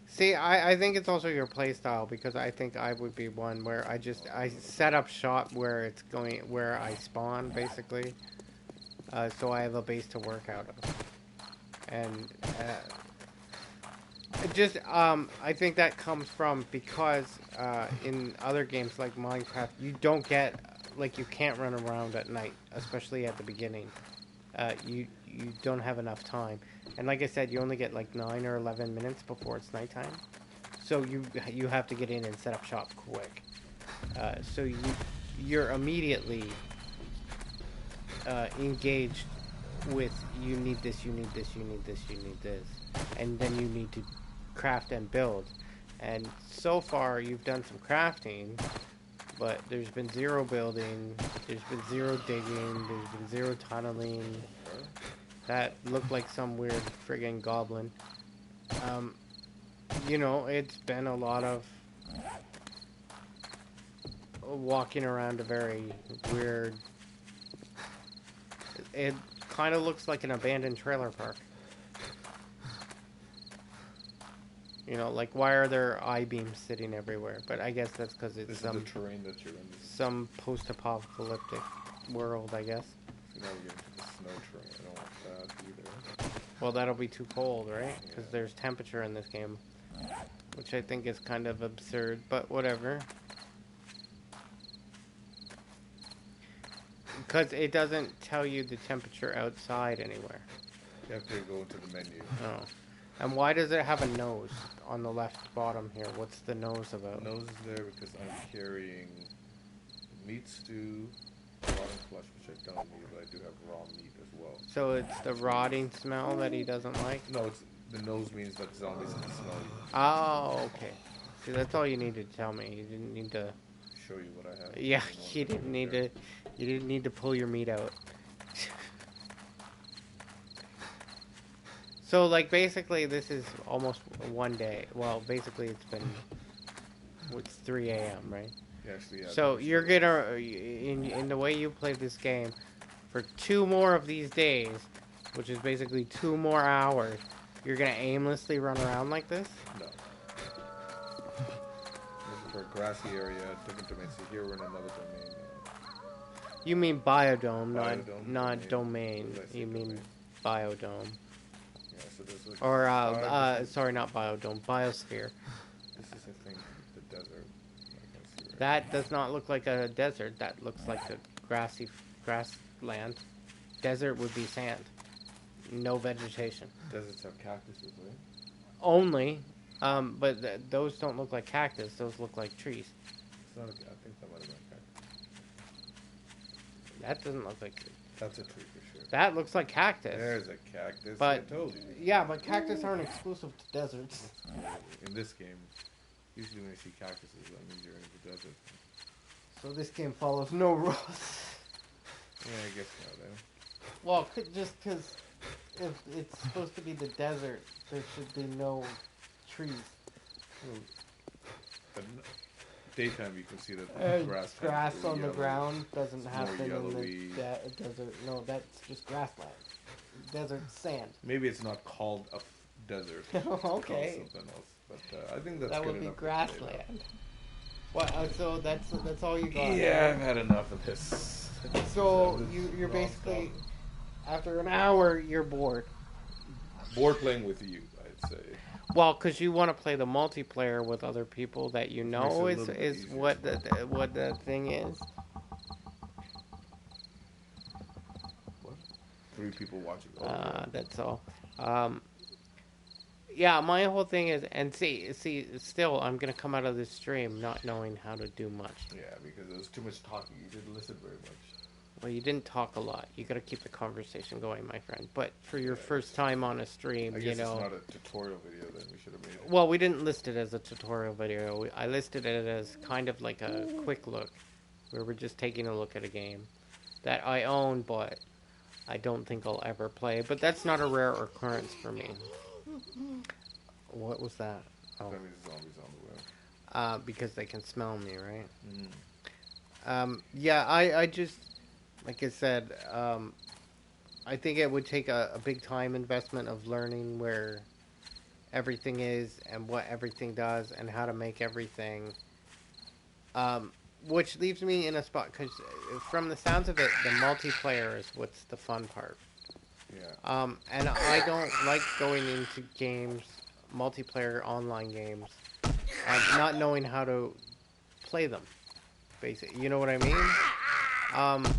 See, I think it's also your play style because I think I would be one where I set up shop where it's going where I spawn basically, so I have a base to work out of, and I think that comes from because in other games like Minecraft you don't get like you can't run around at night, especially at the beginning. You don't have enough time, and like I said, you only get like 9 or 11 minutes before it's nighttime, so you have to get in and set up shop quick. So you're immediately engaged with you need this, you need this, you need this, you need this, and then you need to craft and build. And so far, you've done some crafting, but there's been zero building, there's been zero digging, there's been zero tunneling. That looked like some weird friggin' goblin. Um, it's been a lot of walking around a very weird. It kind of looks like an abandoned trailer park. Like why are there I-beams sitting everywhere? But I guess that's because it's This is the terrain that you're in. some post-apocalyptic world, I guess. So now we get into the snow terrain. I don't want that either. Well, that'll be too cold, right? Because Yeah. there's temperature in this game, which I think is kind of absurd, but whatever. Because it doesn't tell you the temperature outside anywhere. You have to go into the menu. Oh. And why does it have a nose on the left bottom here? What's the nose about? Nose is there because I'm carrying meat stew, rotten flesh, which I don't need, but I do have raw meat as well. So it's the rotting smell that he doesn't like? No, it's the nose means that zombies can smell you. Oh, okay. See, that's all you needed to tell me. You didn't need to... Show you what I have. Yeah, you didn't need to... You didn't need to pull your meat out. So, like, basically, this is almost one day. Well, basically, it's 3 a.m., right? Yeah, actually, yeah. So, you're gonna, in the way you play this game, for 2 more of these days, which is basically 2 more hours, you're gonna aimlessly run around like this? No. Looking for a grassy area, different domain. So here we're in another domain. You mean biodome, Biodome, not domain. domain. What did I say, You mean domain? biodome. Yeah, so there's like Or, 5 sorry, not biodome, biosphere. This is, I think, the desert. I can see right That does not look like a desert. That looks like a grassland. Desert would be sand. No vegetation. Deserts have cactuses, right? Only, but those don't look like cactus. Those look like trees. It's not. I think that might have been a cactus. That doesn't look like... That's a tree for sure. That looks like cactus. There's a cactus. But- I told you. Yeah, but cactus aren't exclusive to deserts. In this game, usually when you see cactuses, that means you're in the desert. So this game follows no rules. Yeah, I guess so, then. Well, just because if it's supposed to be the desert, there should be no trees. But daytime, you can see that Uh, grass. grass is on the yellow. ground doesn't It's happen more in yellowy. the desert. No, that's just grassland. Desert sand. Maybe it's not called a desert. It's Okay. called something else. But I think that's That good would be enough for today, grassland. What? So that's all you though. got. Yeah, I've had enough of this. So This you're nonstop. basically after an hour you're bored. bored playing with you, I'd say. Well, because you want to play the multiplayer with other people that you know Makes it a little bit is easier. what the thing is. What? 3 people watching. Okay. That's all. Um, yeah, my whole thing is, and still, I'm gonna come out of this stream not knowing how to do much. Yeah, because there was too much talking. You didn't listen very much. Well, you didn't talk a lot. You gotta keep the conversation going, my friend. But for your Yeah, first time on a stream, I you guess it's know. not a tutorial video. Then we should have made it. Well, we didn't list it as a tutorial video. I listed it as kind of like a quick look, where we're just taking a look at a game that I own, but I don't think I'll ever play. But that's not a rare occurrence for me. What was that? Oh, That means zombies on the way. because they can smell me, right? Mm. Yeah, I just, like I said, I think it would take a big time investment of learning where everything is and what everything does and how to make everything. Which leaves me in a spot because from the sounds of it, the multiplayer is what's the fun part. Yeah. And I don't like going into games, multiplayer online games, not knowing how to play them. Basically, you know what I mean? It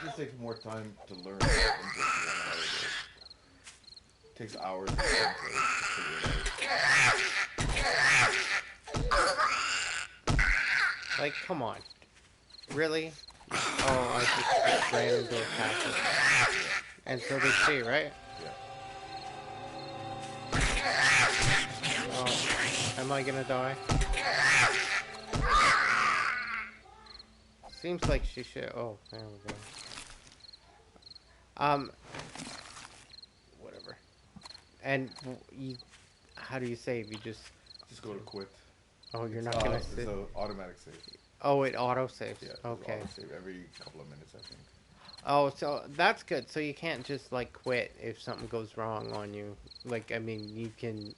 just takes more time to learn than just 1 hour. It takes hours to figure it out. Like, come on. Really? Oh, I just ran into a passage. And so did she, right? Yeah. Oh, am I gonna die? Seems like she should. Oh, there we go. Whatever. And you, how do you save? You just. Just go to quit. Oh, you're not gonna It's save. an automatic save. Oh, it auto saves. Yeah. Okay. Auto save every couple of minutes, I think. Oh, so that's good. So you can't just like quit if something goes wrong on you. Like, I mean, you can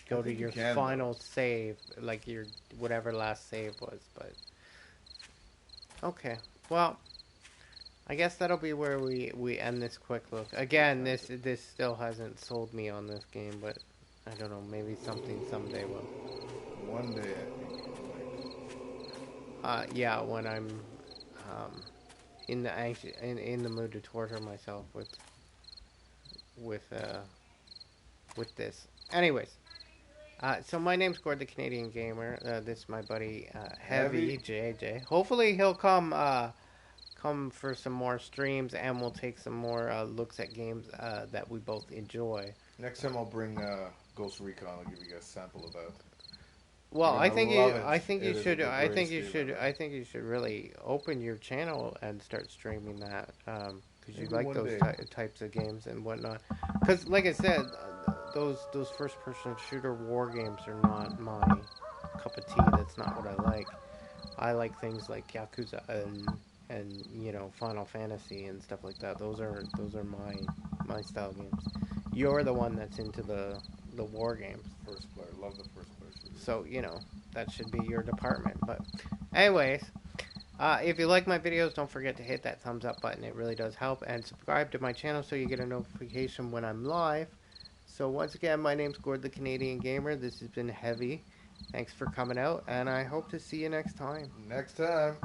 go to your final save, like your whatever last save was. But okay, well, I guess that'll be where we end this quick look. Again, this still hasn't sold me on this game, but I don't know. Maybe something someday will. One day, I think. Yeah, when I'm in the in the mood to torture myself with this. Anyways, so my name's Gord, the Canadian Gamer. This is my buddy Heavy JJ. Hopefully he'll come for some more streams, and we'll take some more looks at games that we both enjoy. Next time I'll bring Ghost Recon. I'll give you guys a sample of that. Well, I think you should really open your channel and start streaming that because you like those types of games and whatnot. Because, like I said, those first-person shooter war games are not my cup of tea. That's not what I like. I like things like Yakuza and you know, Final Fantasy and stuff like that. Those are my style games. You're the one that's into the war games. First player, love the first player shooter. So, you know, that should be your department. But anyways, if you like my videos, don't forget to hit that thumbs up button. It really does help. And subscribe to my channel so you get a notification when I'm live. So once again, my name's Gord, the Canadian Gamer. This has been Heavy. Thanks for coming out, and I hope to see you next time. Next time.